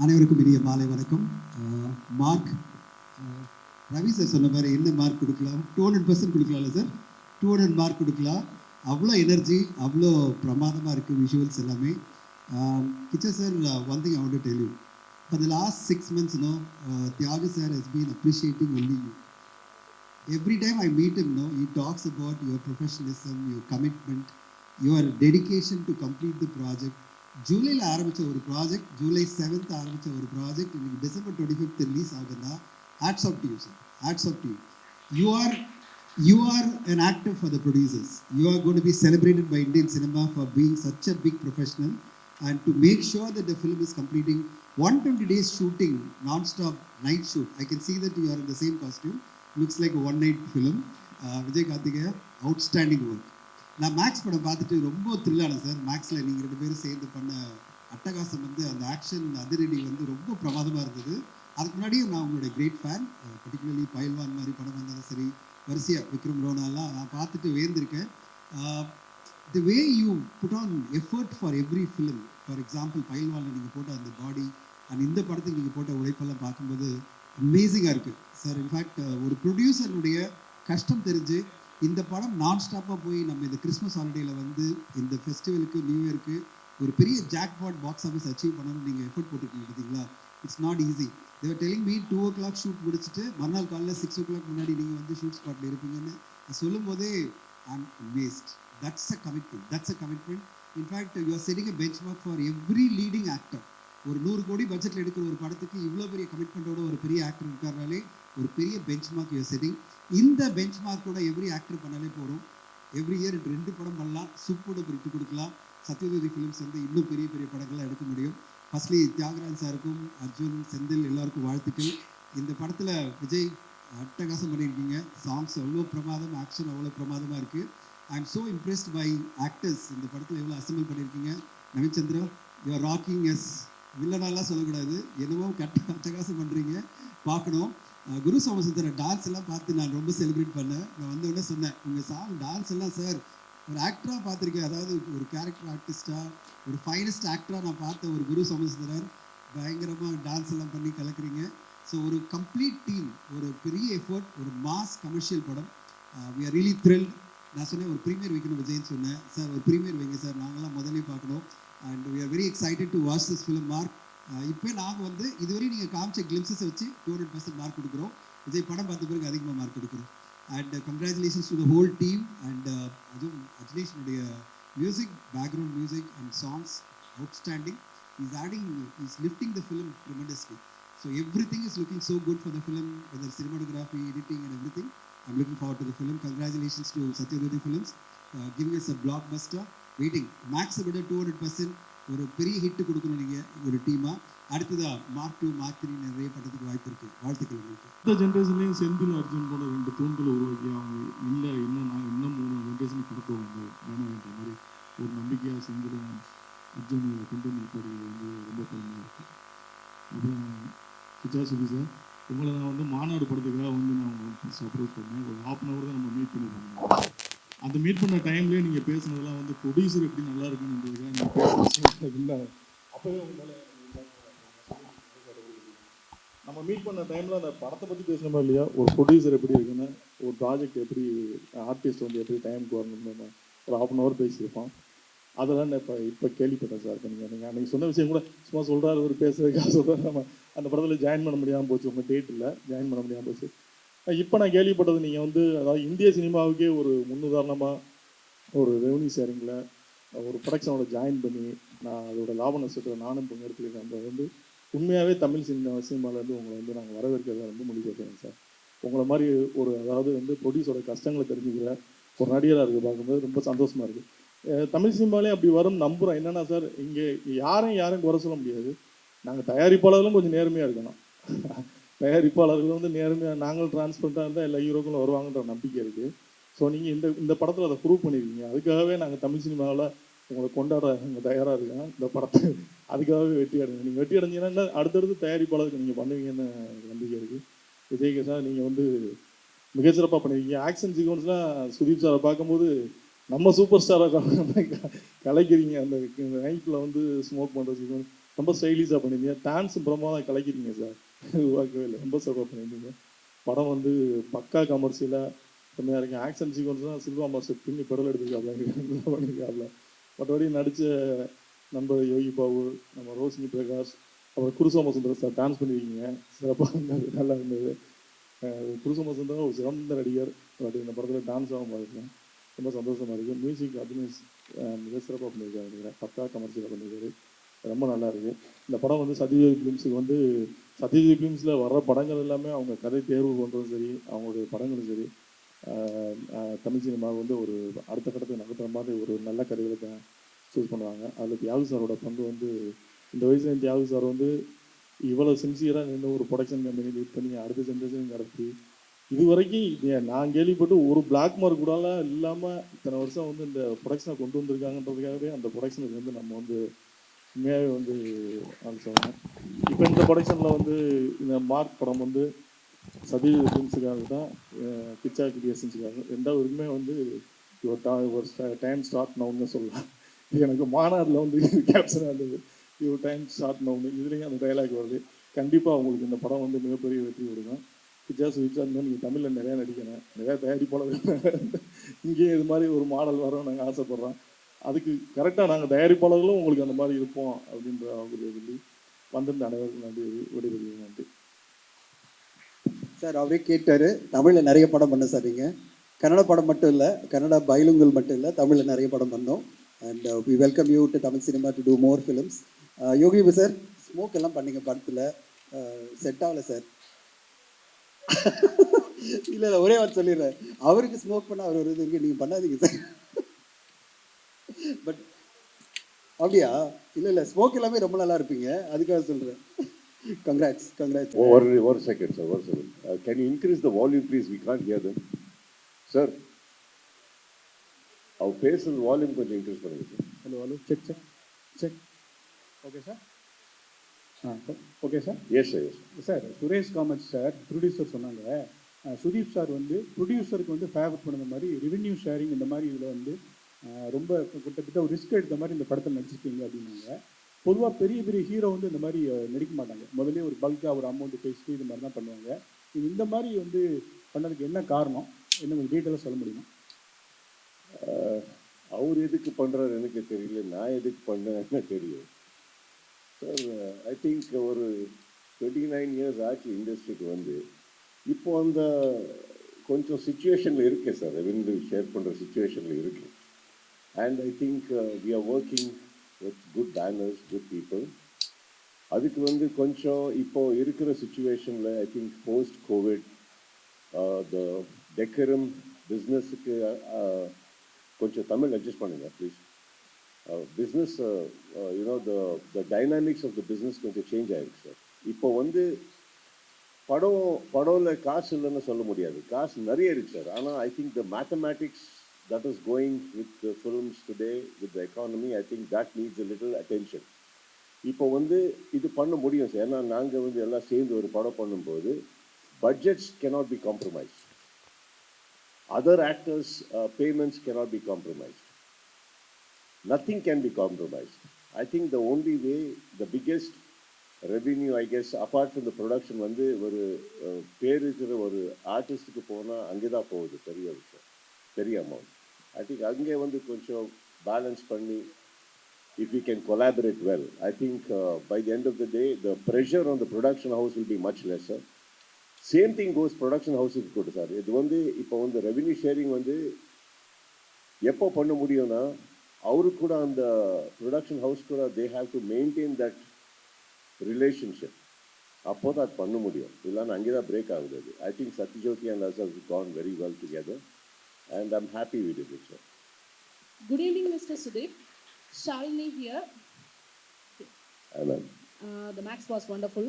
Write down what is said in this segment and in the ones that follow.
அனைவருக்கும் இனிய மாலை வணக்கம். மார்க் ரவி சார் சொன்ன மாதிரி என்ன மார்க் கொடுக்கலாம்? 200% கொடுக்கலாம்ல சார்? 200 மார்க் கொடுக்கலாம். அவ்வளோ எனர்ஜி, அவ்வளோ பிரமாதமாக இருக்குது விஷுவல்ஸ் எல்லாமே. Kichcha sir, one thing I want to tell you. For the last 6 months, Tyagi sir has been appreciating only you. Every time I meet him, he talks about your professionalism, your commitment, your dedication to complete the project. ஜூலையில் ஆரம்பித்த ஒரு project, July 7th ஆரம்பித்த ஒரு project இன்னைக்கு December 25th release ஆகுதுன்னா hats off to you sir, hats off to you. You are an actor for the producers. You are going to be celebrated by Indian cinema for being such a big professional and to make sure that the film is completing 120 days shooting, non-stop night shoot. I can see that you are in the same costume. Looks like a one night film. Vijay Karthikeya, outstanding work. நான் maths படம் பார்த்துட்டு ரொம்ப த்ரில்லான sir. மேக்ஸில் நீங்கள் 2 பேரும் சேர்ந்து பண்ண அட்டகாசம் அந்த ஆக்ஷன் அதிரடி ரொம்ப பிரமாதமாக இருந்தது. அதுக்கு முன்னாடியும் நான் உங்களுடைய கிரேட் ஃபேன். பர்டிகுலர்லி பயில்வான் மாதிரி படம் வந்தாலும் சரி, வரிசையாக விக்ரம் ரோனாலாம் நான் பார்த்துட்டு வேந்திருக்கேன். The way you put on effort for every film. For example பயில்வானில் நீங்கள் போட்ட அந்த பாடி அண்ட் இந்த படத்துக்கு நீங்கள் போட்ட உழைப்பெல்லாம் பார்க்கும்போது அமேசிங்காக இருக்குது சார். இன்ஃபேக்ட் ஒரு ப்ரொடியூசருடைய கஷ்டம் தெரிஞ்சு இந்த படம் நான் ஸ்டாப்பாக போய் நம்ம இந்த கிறிஸ்மஸ் ஹாலிடேயில் இந்த ஃபெஸ்டிவலுக்கு நியூ இயருக்கு ஒரு பெரிய ஜாக்பாட் பாக்ஸ் ஆஃபீஸ் அச்சீவ் பண்ணணும்னு நீங்கள் எஃபர்ட் போட்டுருக்கீங்க பார்த்தீங்களா? It's not easy. They were telling me 2 o'clock shoot முடிச்சுட்டு மறுநாள் காலையில் 6 o'clock முன்னாடி நீங்கள் ஷூட் ஸ்பாட்டில் இருப்பீங்கன்னு சொல்லும் போதே I am amazed. That's a commitment. In fact you are setting a bench mark for every leading actor. ஒரு 100 கோடி பட்ஜெட்டில் எடுக்கிற ஒரு படத்துக்கு இவ்வளோ பெரிய கமிட்மெண்ட்டோட ஒரு பெரிய ஆக்டர் இருக்காருனாலே ஒரு பெரிய bench mark you are setting. இந்த பெஞ்ச் மார்க்கோட எவ்ரி ஆக்டர் பண்ணாலே போகிறோம். எவ்ரி இயர் 2 படம் பண்ணலாம், சூப்பரோட விட்டு கொடுக்கலாம். சத்யஜோதி ஃபிலிம்ஸ் இன்னும் பெரிய பெரிய படங்கள்லாம் எடுக்க முடியும். ஃபர்ஸ்ட்லி தியாகராஜ் சாருக்கும் அர்ஜுன் செந்தில் எல்லாருக்கும் வாழ்த்துக்கள். இந்த படத்தில் விஜய் அட்டகாசம் பண்ணியிருக்கீங்க. சாங்ஸ் அவ்வளோ பிரமாதம், ஆக்ஷன் அவ்வளோ பிரமாதமாக இருக்குது. I am so impressed by actors. இந்த படத்தில் எவ்வளோ அசம்பிள் பண்ணியிருக்கீங்க. Naveen Chandra, you are rocking. Yes, வில்லனாலாம் சொல்லக்கூடாது, என்னவோ அட்டகாசம் பண்ணுறீங்க, பார்க்கணும். குரு சோமசுந்தரம் டான்ஸ் எல்லாம் பார்த்து நான் ரொம்ப செலிப்ரேட் பண்ணேன். நான் உடனே சொன்னேன், உங்கள் சாங் டான்ஸ் எல்லாம் சார் ஒரு ஆக்டராக பார்த்துருக்கேன், அதாவது ஒரு கேரக்டர் ஆர்டிஸ்டாக, ஒரு ஃபைனஸ்ட் ஆக்டராக நான் பார்த்த ஒரு குரு சோமசுந்தரன். பயங்கரமாக டான்ஸ் எல்லாம் பண்ணி கலக்குறீங்க. ஸோ ஒரு கம்ப்ளீட் டீம், ஒரு பெரிய எஃபர்ட், ஒரு மாஸ் கமர்ஷியல் படம். We are really thrilled. நான் சொன்னேன் ஒரு ப்ரீமியர் வைக்கணும் விஜய்ன்னு சொன்னேன். சார் ஒரு ப்ரீமியர் வைங்க சார், நாங்களாம் முதலே பார்க்கணும். And we are very excited to watch this film. Mark, இப்போ நாங்கள் இதுவரை நீங்கள் காமிச்ச கிளிம்ஸஸை வச்சு 200% மார்க் கொடுக்குறோம். விஜய் படம் பார்த்த பிறகு அதிகமாக மார்க் கொடுக்குறோம். And congratulations to the whole team. And அதுவும் அஜினேஷனுடைய music, background music and songs outstanding. Is lifting the film tremendously. So everything is looking so good for the film, whether cinematography, editing and everything. I'm looking forward to the film. Congratulations to Sathyajyothi films giving us a blockbuster. Waiting மேக்ஸை விட 200% ஒரு பெரிய hit கொடுக்கணும் நீங்கள் ஒரு டீமாக. அடுத்ததாக Mark 2, Mark 3 நிறைய படத்துக்கு வாய்ப்பு இருக்குது. வாழ்த்துக்கள் உங்களுக்கு. இந்த ஜென்ரேஷன்லேயும் செந்தில் அர்ஜுன் போல 2 தூண்களை உருவாக்கி அவங்க இல்லை இன்னும் நான் இன்னும் 3 ஜென்ரேஷனுக்கு கொடுக்குவாங்க வேணுன்ற மாதிரி ஒரு நம்பிக்கையாக செந்திலும் அர்ஜுன் கொண்டு நிற்பது ரொம்ப பெருமையாக இருக்குது. அப்புறம் கிச்சாசுபி சார், உங்களை நான் மாநாடு படத்துக்காக நான் அப்ரோச் பண்ணேன். ஒரு 1/2 hour தான் நம்ம மீட் பண்ணி பண்ணோம். அந்த மீட் பண்ண டைம்லேயே நீங்கள் பேசுனதெல்லாம் ப்ரொடியூசர் எப்படி நல்லா இருக்குன்றதுக்காக நீங்கள் இல்லை. அப்போவே உங்களால் நம்ம மீட் பண்ண டைமில் அந்த படத்தை பற்றி பேசணுமா இல்லையா, ஒரு ப்ரொடியூசர் எப்படி இருக்குன்னு, ஒரு ப்ராஜெக்ட் எப்படி, ஆர்டிஸ்ட் எப்படி டைமுக்கு வரணும்னு ஒரு 1/2 hour பேசியிருப்போம். அதெல்லாம் நான் இப்போ கேள்விப்பட்டேன் சார். இப்போ நீங்கள் அன்றைக்கி சொன்ன விஷயம் கூட சும்மா சொல்கிறாரு, ஒரு பேசுறதுக்காக சொல்கிறாரு. நம்ம அந்த படத்தில் ஜாயின் பண்ண முடியாமல் போச்சு, உங்கள் டேட்டில் ஜாயின் பண்ண முடியாமல் போச்சு. இப்போ நான் கேள்விப்பட்டது நீங்கள் அதாவது இந்திய சினிமாவுக்கே ஒரு முன்னுதாரணமாக ஒரு ரெவன்யூ ஷேரிங்கில் ஒரு ப்ரொடக்ஷனோட ஜாயின் பண்ணி நான் அதோட லாப நஷ்டத்தில் நானும் பங்கெடுத்துருக்கேன். அந்த உண்மையாகவே தமிழ் சினிமாவிலேருந்து உங்களை நாங்கள் வரவேற்கிறத மொழிபெயர்க்கிறேன் சார். உங்களை மாதிரி ஒரு அதாவது ப்ரொடியூஸோட கஷ்டங்களை தெரிஞ்சுக்கிற ஒரு நடிகராக இருக்குது பார்க்கும்போது ரொம்ப சந்தோஷமாக இருக்குது. தமிழ் சினிமாலே அப்படி வரும் நம்புகிறோம். என்னென்னா சார், இங்கே யாரையும் குறை சொல்ல முடியாது. நாங்கள் தயாரிப்பாளர்களும் கொஞ்சம் நேர்மையாக இருக்கணும். தயாரிப்பாளர்கள் நேர்மையாக, நாங்களும் டிரான்ஸ்பரண்ட்டாக இருந்தால் எல்லா ஹீரோக்களும் வருவாங்கன்ற நம்பிக்கை இருக்குது. ஸோ நீங்கள் இந்த படத்தில் அதை ப்ரூவ் பண்ணியிருக்கீங்க. அதுக்காகவே நாங்கள் தமிழ் சினிமாவில் உங்களை கொண்டாட தயாராக இருக்கோம். இந்த படத்தை அதுக்காகவே வெற்றி அடைங்க. நீங்கள் வெற்றி அடைஞ்சிங்கன்னா அடுத்தடுத்து தயாரிப்பாளருக்கு நீங்கள் பண்ணுவீங்கன்னு நம்பிக்கை இருக்குது. விஜய்க்கு சார், நீங்கள் மிகச்சிறப்பாக பண்ணியிருக்கீங்க. ஆக்ஷன் சீக்வன்ஸ்லாம் சுதீப் சாரை பார்க்கும்போது நம்ம சூப்பர் ஸ்டாராக கலைக்கிறீங்க. அந்த நைட்டில் ஸ்மோக் பண்ணுற சீக்வன்ஸ் ரொம்ப ஸ்டைலிஷாக பண்ணியிருந்தீங்க. டான்ஸும் பிரமாதம் கலக்கிறீங்க சார். உருவாக்கவே இல்லை, ரொம்ப சூப்பராக பண்ணியிருந்தீங்க. படம் வந்து பக்கா கமர்ஷியலாக செம்மையாக இருக்குது. ஆக்ஷன் சீக்வன்ஸ்லாம் சில்வா மாஸ்டர் பின்னி பெடல் எடுத்துருக்காப்ல பண்ணியிருக்காப்ல. மற்றபடி நடித்த நண்பர் யோகி பாபு, நம்ம ரோஷினி பிரகாஷ், அப்புறம் குருசோம சுந்தரம் சார் டான்ஸ் பண்ணியிருக்கீங்க, சிறப்பாக இருந்தது, நல்லா இருந்தது. குருசோம சுந்தரம் ஒரு சிறந்த நடிகர். பட் இந்த படத்தில் டான்ஸ் ஆகும் பார்த்துருக்கேன், ரொம்ப சந்தோஷமாக இருக்குது. மியூசிக் அபினேஷ் மிக சிறப்பாக பண்ணியிருக்காரு நினைக்கிறேன், பக்கா கமர்ஷியலாக பண்ணியிருக்காரு, ரொம்ப நல்லா இருக்குது. இந்த படம் வந்து சத்யஜித் ஃபிலிம்ஸுக்கு வந்து சத்யஜித் ஃபிலிம்ஸில் வர்ற படங்கள் எல்லாமே அவங்க கதை தேர்வு பண்ணுறதும் சரி, அவங்களுடைய படங்களும் சரி, தமிழ் சினிமாவை வந்து ஒரு அடுத்த கட்டத்துக்கு நகர்த்துற மாதிரி ஒரு நல்ல கதைகளை தான் சூஸ் பண்ணுவாங்க. அதில் தியாகு சாரோட பங்கு வந்து இந்த வயசில் தியாகு சார் வந்து இவ்வளோ சின்சியராக நின்று ஒரு ப்ரொடக்ஷன் கம்பெனி லீட் பண்ணி அடுத்த ஜென்ரேஷன் நடத்தி இது வரைக்கும் நான் கேள்விப்பட்டு ஒரு பிளாக் மார்க் கூட இல்லாமல் இத்தனை வருஷம் வந்து இந்த ப்ரொடக்ஷனை கொண்டு வந்திருக்காங்கன்றதுக்காகவே அந்த ப்ரொடக்ஷனுக்கு வந்து நம்ம வந்து உண்மையாகவே வந்து அது சொல்லணும். இப்போ இந்த ப்ரொடக்ஷனில் வந்து இந்த மார்க் படம் வந்து சதீஷ் ஃபிலிம்ஸுக்காக தான், கிச்சா கிரியேஷன்ஸுக்காக ரெண்டாவதுக்குமே வந்து ஒரு டைம் ஸ்டார்ட் நவுன்னு சொல்லலாம். எனக்கு மாநாட்டில் வந்து கேப்ஷனாக இருந்தது, யுவர் டைம் ஸ்டார்ட் நவுன்னு. இதுலேயும் அந்த டைலாக் வருது. கண்டிப்பாக உங்களுக்கு இந்த படம் வந்து மிகப்பெரிய வெற்றி கொடுக்கும். கிச்சா சுவிட்சா இருந்தால் நீங்கள் தமிழில் நிறையா நடிக்கணும், நிறையா தயாரிப்பாளர்கள் இங்கேயே இது மாதிரி ஒரு மாடல் வரோம் நாங்கள் ஆசைப்பட்றோம். அதுக்கு கரெக்டாக நாங்கள் தயாரிப்பாளர்களும் உங்களுக்கு அந்த மாதிரி இருப்போம் அப்படின்ற அவங்களுக்கு சொல்லி வந்திருந்த அனைவருக்கும் நன்றி, விடைபெறுகிறேன். நன்றி சார். அவரே கேட்டார், தமிழில் நிறைய படம் பண்ண சார். நீங்கள் கன்னட படம் மட்டும் இல்லை, கன்னடா பைலுங்கல் மட்டும் இல்லை, தமிழில் நிறைய படம் பண்ணோம். And we welcome you to Tamil cinema to do more films. Yogi sir, smoke எல்லாம் பண்ணீங்க படத்தில், செட் ஆகலை சார். இல்லை இல்லை, ஒரே வார்த்தை சொல்லிடுறேன், அவருக்கு ஸ்மோக் பண்ண அவர் ஒரு இது இருக்குது, நீங்கள் பண்ணாதீங்க சார். பட் அப்படியா? இல்லை இல்லை, ஸ்மோக் எல்லாமே ரொம்ப நல்லா இருப்பீங்க, அதுக்காக சொல்கிறேன். Congrats congrats. One second, sir. 1 second. Can you increase the volume, please? We can't hear them. Sir, our pace and volume கொஞ்சம் increase பண்ணுங்க sir. Hello hello, check check check. Okay sir. Okay sir. Yes sir, yes. Sir, Suresh Kamath sir producer சொன்னாங்க, Sudeep sir வந்து ப்ரொடியூசருக்கு வந்து favour பண்ணுற மாதிரி revenue sharing இந்த மாதிரி இதில் வந்து ரொம்ப கிட்டத்தட்ட ஒரு ரிஸ்க் எடுத்த மாதிரி இந்த படத்தில் நடிச்சிருக்கீங்க அப்படின்னாங்க. பொதுவாக பெரிய பெரிய ஹீரோ வந்து இந்த மாதிரி நடிக்க மாட்டாங்க, முதல்ல ஒரு பல்காக ஒரு அமௌண்ட் பேசிட்டு இது மாதிரி தான் பண்ணுவாங்க. நீங்கள் இந்த மாதிரி வந்து பண்ணதுக்கு என்ன காரணம், என்ன கொஞ்சம் டீட்டெயிலாக சொல்ல முடியுமா? அவர் எதுக்கு பண்ணுறாரு எனக்கு தெரியல, நான் எதுக்கு பண்ணேன்னு தெரியும் சார். ஐ திங்க் ஒரு 29 years ஆச்சு இண்டஸ்ட்ரிக்கு வந்து. இப்போ அந்த கொஞ்சம் சுச்சுவேஷனில் இருக்கேன் சார், ரெவென்யூ ஷேர் பண்ணுற சுச்சுவேஷனில் இருக்குது. And I think we are working with good banners, good people. அதுக்கு வந்து கொஞ்சம் இப்போ இருக்கிற சுச்சுவேஷனில் I think post COVID the decorum பிஸ்னஸுக்கு கொஞ்சம் தமிழ் அட்ஜஸ்ட் பண்ணுங்க please. Business you know the dynamics of the business கொஞ்சம் சேஞ்ச் ஆகிருக்கு சார். இப்போ வந்து படம்ல காசு இல்லைன்னு சொல்ல முடியாது, காசு நிறைய இருக்குது சார். ஆனால் I think the mathematics that is going with the films today, with the economy, I think that needs a little attention. இப்போ வந்து இது பண்ண முடியும் சார், ஏன்னா நாங்கள் வந்து எல்லாம் சேர்ந்து ஒரு படம் பண்ணும்போது budgets cannot be compromised. Other actors' payments cannot be compromised. Nothing can be compromised. I think the only way, the biggest revenue, I guess, apart from the production, வந்து ஒரு பேர் இருக்கிற ஒரு ஆர்டிஸ்ட்டுக்கு போனால் அங்கே தான் போகுது பெரிய விஷயம், பெரிய அமௌண்ட். I think அங்கே வந்து கொஞ்சம் பேலன்ஸ் பண்ணி, if we can collaborate well, I think by the end of the day, the pressure on the production house will be much lesser. Same thing goes production houses கூட sir. இது வந்து இப்போ வந்து revenue sharing வந்து எப்போ பண்ண முடியும்னா, அவருக்கு கூட அந்த ப்ரொடக்ஷன் ஹவுஸ் கூட they have to maintain that relationship. அப்போ தான் அது பண்ண முடியும், இல்லைன்னா அங்கே தான் பிரேக் ஆகுது அது. I think Satyajyoti and us have gone very well together and I'm happy we did it, sir. Good evening, Mr. Sudeep. Shalini here. Amen. The Max was wonderful.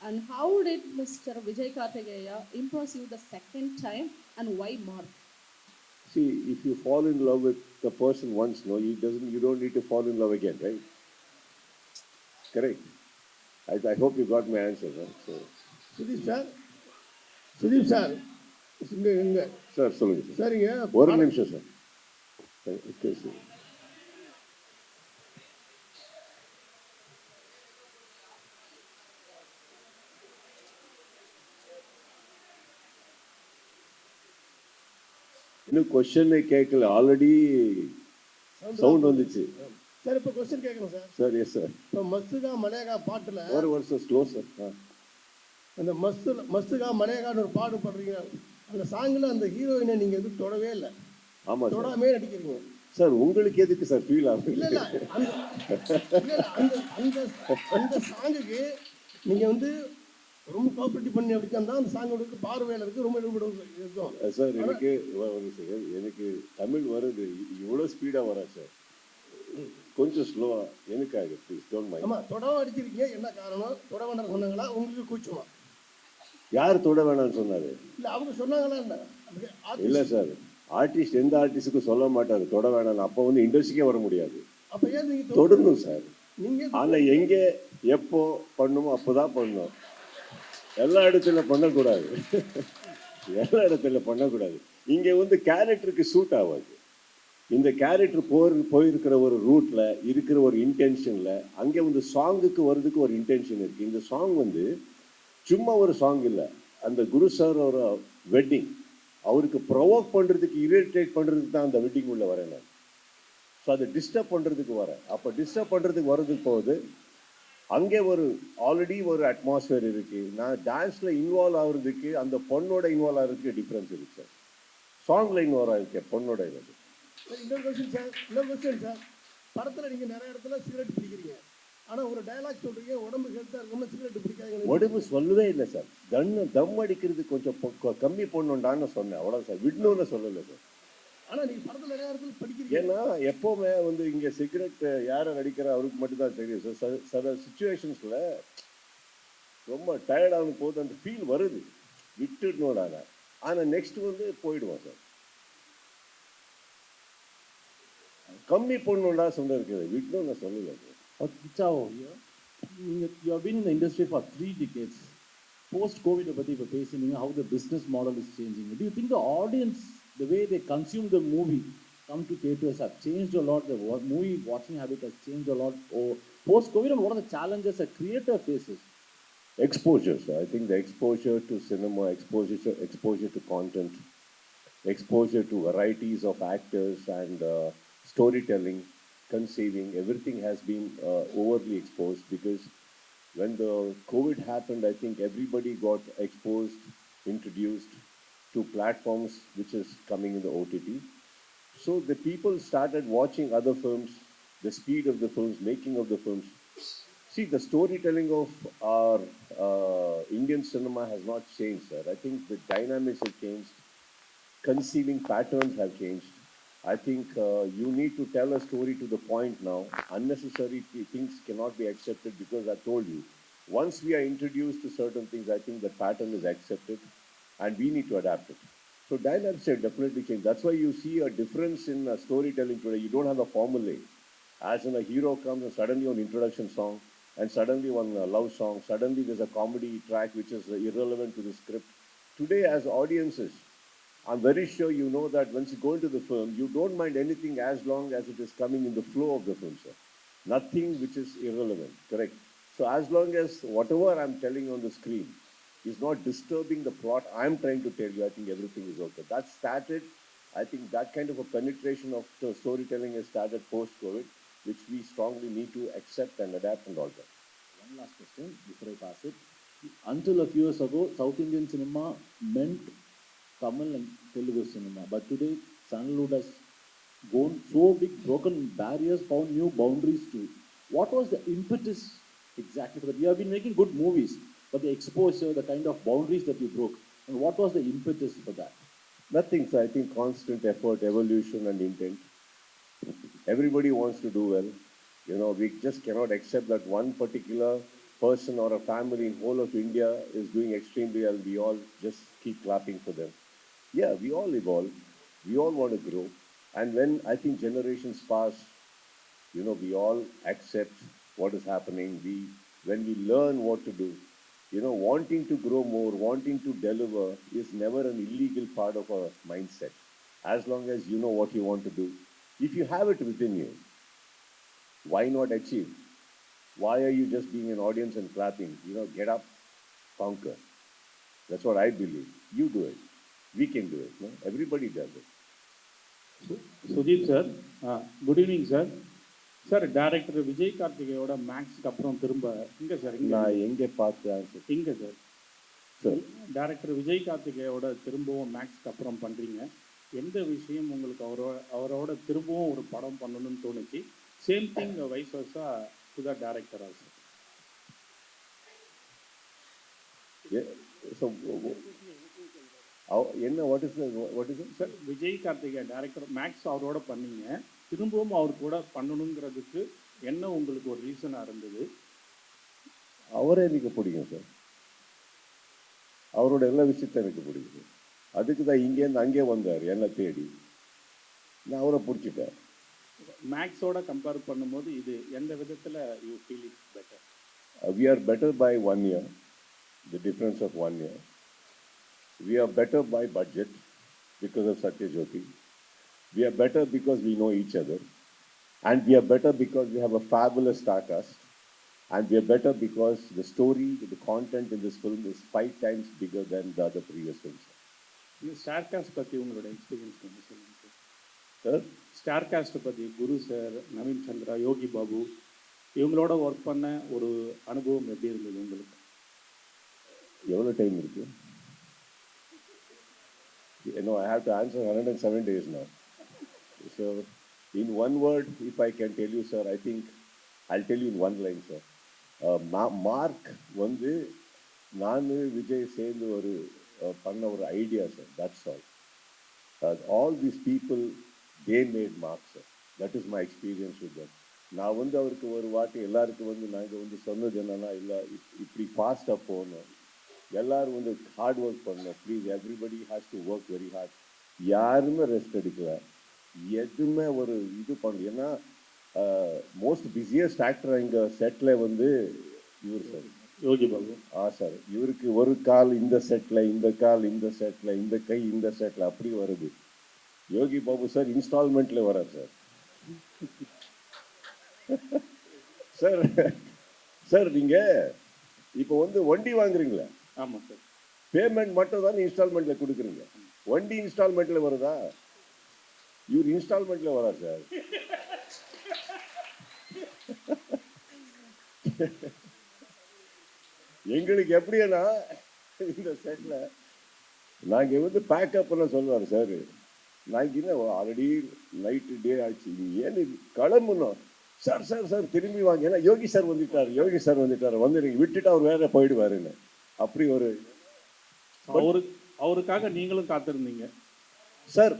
And how did Mr. Vijay Karthikeya impress you the second time, and why Mark? See, if you fall in love with the person once, no, you don't need to fall in love again, right? Correct. I hope you got my answer, right? So, Sudeep sir இங்கே sir சொல்லுங்க sir. சரிங்க. ஒரு நிமிஷம் sir. Okay, sir. இன்னும் கொஸ்டினே கேட்கல, already sound வந்துச்சு. Sir இப்போ question கேட்குறேன் சார். Sir yes sir. இப்போ மஸ்துகா மலேகா பாட்டில் ஒரு சார் ஸ்லோ சார். அந்த மஸ்துகா மலேகான்னு ஒரு பாடு பாடுறீங்க, அந்த சாங்கில் அந்த ஹீரோயினை நீங்கள் எதுவும் தொடவே இல்லை. ஆமாம் சார். தொடாமே நடிக்கிறீங்க சார். உங்களுக்கு எதுக்கு சார் ஃபீல் ஆகும்? இல்லை இல்லை அந்த அந்த அந்த சாங்குக்கு நீங்கள் வந்து ரொம்ப கோஆப்ரேட்டிவ் பண்ணி அப்படித்தான் அந்த சாங்கோட பார்வையாளருக்கு ரொம்ப இருக்கும் சார். எனக்கு தமிழ் வருது, இவ்வளோ ஸ்பீடாக வரா சார், கொஞ்சம் ஸ்லோவா எனக்காக ப்ளீஸ் டோன்ட் மைண்ட். ஆமாம், தொடவா அடிச்சிருக்கீங்க, என்ன காரணம்? தொட வேண்டாம் சொன்னாங்களா, உங்களுக்கு கூச்சமா? யார் தொட வேணாம்னு சொன்னாரு? இல்லை அவங்க சொன்னாங்களா என்ன? இல்லை சார், ஆர்டிஸ்ட் எந்த ஆர்டிஸ்டுக்கும் சொல்ல மாட்டாரு தொட வேணாம். அப்போ வந்து இண்டஸ்ட்ரிக்கே வர முடியாது. அப்போ ஏன் நீங்கள் தொடரணும் சார். நீங்கள் ஆனால் எங்கே எப்போ பண்ணுமோ அப்போதான் பண்ணணும். எல்லா இடத்துல பண்ணக்கூடாது. எல்லா இடத்துல பண்ணக்கூடாது. இங்கே வந்து கேரக்டருக்கு சூட் ஆகாது. இந்த கேரக்டர் போயிருக்கிற ஒரு ரூட்ல இருக்கிற ஒரு இன்டென்ஷன்ல அங்கே வந்து சாங்குக்கு வர்றதுக்கு ஒரு இன்டென்ஷன் இருக்கு. இந்த சாங் வந்து சும்மா ஒரு சாங் இல்லை. அந்த குரு சார் ஒரு வெட்டிங், அவருக்கு ப்ரொவோக் பண்ணுறதுக்கு, இரிட்டேட் பண்ணுறதுக்கு தான் அந்த வெட்டிங் உள்ள வரேன் நான். ஸோ அதை டிஸ்டர்ப் பண்ணுறதுக்கு வரேன். அப்போ டிஸ்டர்ப் பண்ணுறதுக்கு வர்றதுக்கு போகுது அங்கே ஒரு ஆல்ரெடி ஒரு அட்மாஸ்பியர் இருக்குது. நான் டான்ஸில் இன்வால்வ் ஆகுறதுக்கு அந்த பொண்ணோட இன்வால்வ் ஆகிறதுக்கு டிஃப்ரென்ஸ் இருக்குது சார். சாங்கில் இன்வால்வ் ஆகிருக்கேன், பொண்ணோட இது. இன்னொரு கொஸ்டின் சார், படத்தில் நீங்கள் நிறைய இடத்துல சிகரெட் பிடிக்கிறீங்க, ஆனால் ஒரு டயலாக் சொல்கிறீங்க, உடம்பு ஹெல்த்தாக இருக்கணும்னா சிகரெட் பிடிக்காதீங்க. உடம்பு சொல்லவே இல்லை சார். தம் அடிக்கிறது கொஞ்சம் கம்மி பண்ணணுண்டான்னு சொன்னேன், அவ்வளோ சார். விடணும்னு சொல்லலை சார். ஆனால் நீங்கள் படத்தில் நிறைய இடத்துல படிக்கிறீங்க. ஏன்னா எப்போவுமே வந்து இங்கே சிகரெட் யாரை நடிக்கிற அவருக்கு மட்டும்தான் தெரியும் சார். சில சுச்சுவேஷன்ஸில் ரொம்ப டயர்டாகும் போது அந்த ஃபீல் வருது, விட்டுடணும்டாங்க. ஆனால் நெக்ஸ்ட் வந்து போயிடுவோம் சார். கம்மி பண்ணணும்டா சொல்ல இருக்குது, விடணும்னு சொல்லலை sir. Chao here. You have been in the industry for 3 decades. Post-COVID, how the business model is changing. Do you think the audience, the way they consume the movie, come to theaters have changed a lot? The movie watching habit has changed a lot. Post-COVID, and what are the challenges a creator faces? Exposure, sir. I think the exposure to cinema, exposure to content, exposure to varieties of actors and storytelling, conceiving, everything has been overly exposed, because when the COVID happened, I think everybody got exposed, introduced to platforms which is coming in the OTT. So the people started watching other films, the speed of the films, making of the films. See, the storytelling of our Indian cinema has not changed, sir. I think the dynamics have changed, conceiving patterns have changed. I think you need to tell a story to the point now. Unnecessary things cannot be accepted, because I told you, once we are introduced to certain things, I think the pattern is accepted and we need to adapt it. So dynamics have definitely changed. That's why you see a difference in storytelling today. You don't have a formula. As in, a hero comes and suddenly one introduction song, and suddenly one love song, suddenly there's a comedy track which is irrelevant to the script. Today, as audiences, I'm very sure you know that once you go into the film, you don't mind anything as long as it is coming in the flow of the film, sir. Nothing which is irrelevant, correct? So as long as whatever I'm telling on the screen is not disturbing the plot I'm trying to tell you, I think everything is okay. That started, I think that kind of a penetration of storytelling has started post-COVID, which we strongly need to accept and adapt and all that. One last question before I pass it. Until a few years ago, South Indian cinema meant Tamil and Telugu cinema. But today, Sandalwood has gone so big, broken barriers, found new boundaries too. What was the impetus exactly for that? You have been making good movies, but the exposure, the kind of boundaries that you broke, and what was the impetus for that? Nothing, sir. I think constant effort, evolution and intent. Everybody wants to do well. You know, we just cannot accept that one particular person or a family in whole of India is doing extremely well. We all just keep clapping for them. Yeah, we all evolve. We all want to grow. And when I think generations pass, you know, we all accept what is happening. When we learn what to do, you know, wanting to grow more, wanting to deliver is never an illegal part of our mindset. As long as you know what you want to do. If you have it within you, why not achieve? Why are you just being an audience and clapping? You know, get up, conquer. That's what I believe. You do it. We can do it. No? Everybody does it. Sudeep sir, good evening sir. Sir, director Vijay கார்த்திகேயோட மேக்ஸ்க்கு அப்புறம் திரும்ப இங்கே sir, நான் எங்கே பார்த்து answer இங்கே sir, sir director Vijay கார்த்திகேயோட திரும்பவும் மேக்ஸ்க்கு அப்புறம் பண்ணுறீங்க. எந்த விஷயம் உங்களுக்கு அவரோட திரும்பவும் ஒரு படம் பண்ணணும்னு தோணுச்சு? Same thing vice versa to the டைரக்டரா சார்? என்ன what is sir, Vijay Karthikeya director Max அவரோட பண்ணீங்க, திரும்பவும் அவர் கூட பண்ணணுங்கிறதுக்கு என்ன உங்களுக்கு ஒரு ரீசனாக இருந்தது? அவரே எனக்கு பிடிக்கும் சார். அவரோட எல்லா விஷயத்தையும் எனக்கு பிடிக்கும். அதுக்கு தான் இங்கேருந்து அங்கே வந்தார் என்னை தேடி. நான் அவரை பிடிச்சிட்டேன். மேக்ஸோட கம்பேர் பண்ணும்போது இது எந்த விதத்தில் you feel it's better? We are better by 1 year, the difference of 1 year. We are better by budget because of Satya Jyoti. We are better because we know each other. And we are better because we have a fabulous star cast. And we are better because the story, the content in this film is 5 times bigger than the other previous films. இந்த star cast பற்றி உங்களோட experience கொஞ்சம் சொல்லுங்கள் sir. Sir, star காஸ்ட்டை பற்றி குரு sir, Naveen Chandra, Yogi Babu இவங்களோட work பண்ண ஒரு அனுபவம் எப்படி இருந்தது உங்களுக்கு? எவ்வளோ டைம் இருக்கு? I have to answer 107 days now. So, in one word, if I can tell you, sir, I think I'll tell you in one line, sir. Mark வந்து நான் விஜய் சேர்ந்து ஒரு பண்ண ஒரு idea sir. That's all. All these people they made mark sir. That is my experience with that. நான் வந்து அவருக்கு ஒரு வாட்டி எல்லாருக்கும் வந்து நாங்கள் வந்து சொன்னது என்னன்னா, இல்லை இப்படி ஃபாஸ்ட்டாக போகணும், எல்லாரும் வந்து ஹார்ட் ஒர்க் பண்ணணும், please everybody has to work very hard. யாருமே ரெஸ்ட் எடுக்கல, எதுவுமே ஒரு இது பண்ணல. ஏன்னா மோஸ்ட் பிஸியஸ்ட் ஆக்டர் இங்கே செட்டில் வந்து இவர் சார், யோகி பாபு. சார், இவருக்கு ஒரு கால் இந்த செட்டில், இந்த கால் இந்த செட்டில், இந்த கை இந்த செட்டில் அப்படி வருது. யோகி பாபு சார் இன்ஸ்டால்மெண்ட்ல வரார் சார். சார் சார் நீங்கள் இப்போ வந்து வண்டி வாங்குறீங்களா? ஆமாம் சார். பேமெண்ட் மட்டும் தான் இன்ஸ்டால்மெண்ட்ல கொடுக்குறீங்க. வண்டி இன்ஸ்டால்மெண்ட்ல வருதா? இவர் இன்ஸ்டால்மெண்ட்ல வரார் சார். எங்களுக்கு எப்படின்னா இந்த செட்ல நாங்க வந்து பேக்கப் பண்ண சொல்லுவார் சார். நாங்கள் இன்னும் ஆல்ரெடி நைட்டு டே ஆச்சு, ஏன்னு கிளம்புனோம் சார். சார் சார் திரும்பி வாங்க, ஏன்னா யோகி சார் வந்துட்டார் வந்து நீங்கள் விட்டுட்டு அவர் வேற போயிடுவாருன்னு. அப்படி ஒரு அவருக்காக நீங்களும் காத்திருந்தீங்க சார்.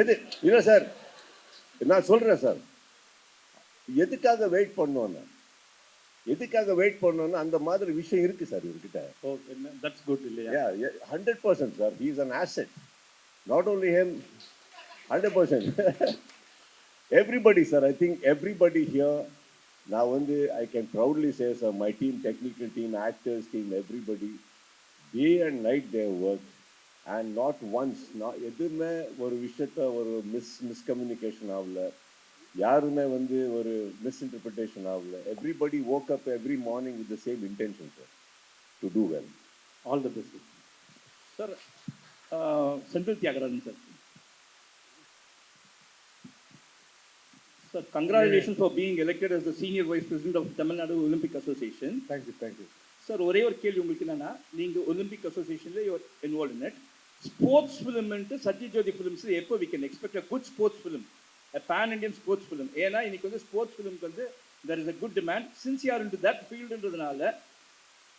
எது இல்லை சார், நான் சொல்றேன் சார், எதுக்காக வெயிட் பண்ணோன்னு, அந்த மாதிரி விஷயம் இருக்கு சார் இவர்கிட்ட. ஓகே, தட்ஸ் குட் இல்லையா? 100% sir. He is an asset. Not only him, 100%. Everybody sir, I think everybody here now வந்து I can proudly say sir, my team, technical team, actors team, everybody day and night they work and not once எதுவுமே ஒரு விஷயத்த ஒரு miscommunication ஆகல, யாருமே வந்து ஒரு misinterpretation ஆகல. Everybody woke up every morning with the same intention sir, to do well. All the best sir. Senthil Tyagarajan sir. Sir, congratulations for being elected as the senior vice president of Tamil Nadu Olympic Association. Thank you. Sir, ஒரே ஒரு கேள்வி உங்களுக்கு என்னன்னா, நீங்க Olympic அசோசியேஷன்ல you are involve in it. Sports ஃபிலிம்ன்ட்டு Sathyajyothi films எப்போ we can expect a good sports film, a pan Indian sports film? ஏன்னா இன்னைக்கு வந்து ஸ்போர்ட்ஸ் ஃபிலிம்க்கு வந்து there is a good demand. Since you are into that fieldன்றதுனால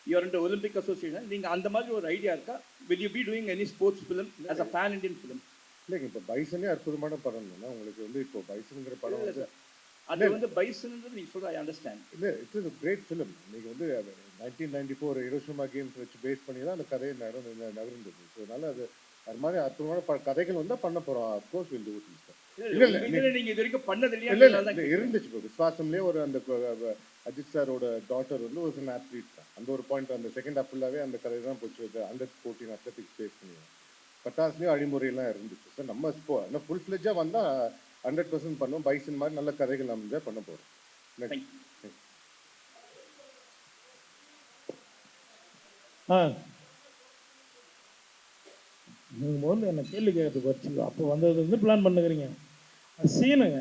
you are into Olympic Association, நீங்க அந்த மாதிரி ஒரு ஐடியா இருக்கா? Will you be doing any sports film as a pan Indian film? இல்லைங்க, இப்போ பைசனே அற்புதமான படம்னா உங்களுக்கு வந்து இப்போ பைசனுங்கிற படம் வந்து அது வந்து பைசன்ன்றது நீங்க சொல்ற ஐ அண்டர்ஸ்டாண்ட். இல்லை, இட்ஸ் இஸ் கிரேட் ஃபிலிம். நீங்கள் வந்து 1994 ஹிரோஷிமா கேம்ஸ் வச்சு பேஸ் பண்ணி தான் அந்த கதையை நகர்ந்தது. ஸோ அதனால அது மாதிரி அற்புதமான கதைகள் வந்தால் பண்ண போகிறோம். Of course will do it sir. இல்லை நீங்க இது வரைக்கும் பண்ணது இல்லையா? இல்லை இருந்துச்சு. இப்போ விஸ்வாசம்லேயே ஒரு அந்த அஜித் சாரோட டாட்டர் வந்து ஒரு சின்ன அத்லீட் தான். அந்த ஒரு பாயிண்ட் அந்த செகண்ட் ஹாஃப் ஃபுல்லாகவே அந்த கதை தான் போச்சு. அண்டர் 14 அத்லெட்டிக்ஸ் பேஸ் பண்ணி பட்டாசுலேயும் அழிமுறையெல்லாம் இருந்துச்சு சார். நம்ம இன்னும் ஃபுல் ஃப்ளெஜ்ஜாக வந்தால் 100% பண்ணுவோம். பைசன் மாதிரி நல்ல கதைகள் நம்ம தான் பண்ண போகிறோம். நீங்கள் முதல்ல என்ன கேள்வி கேட்கறதுக்கு வச்சுக்கோ. அப்போ வந்ததுலேருந்து பிளான் பண்ணுகிறீங்க. சீனுங்க,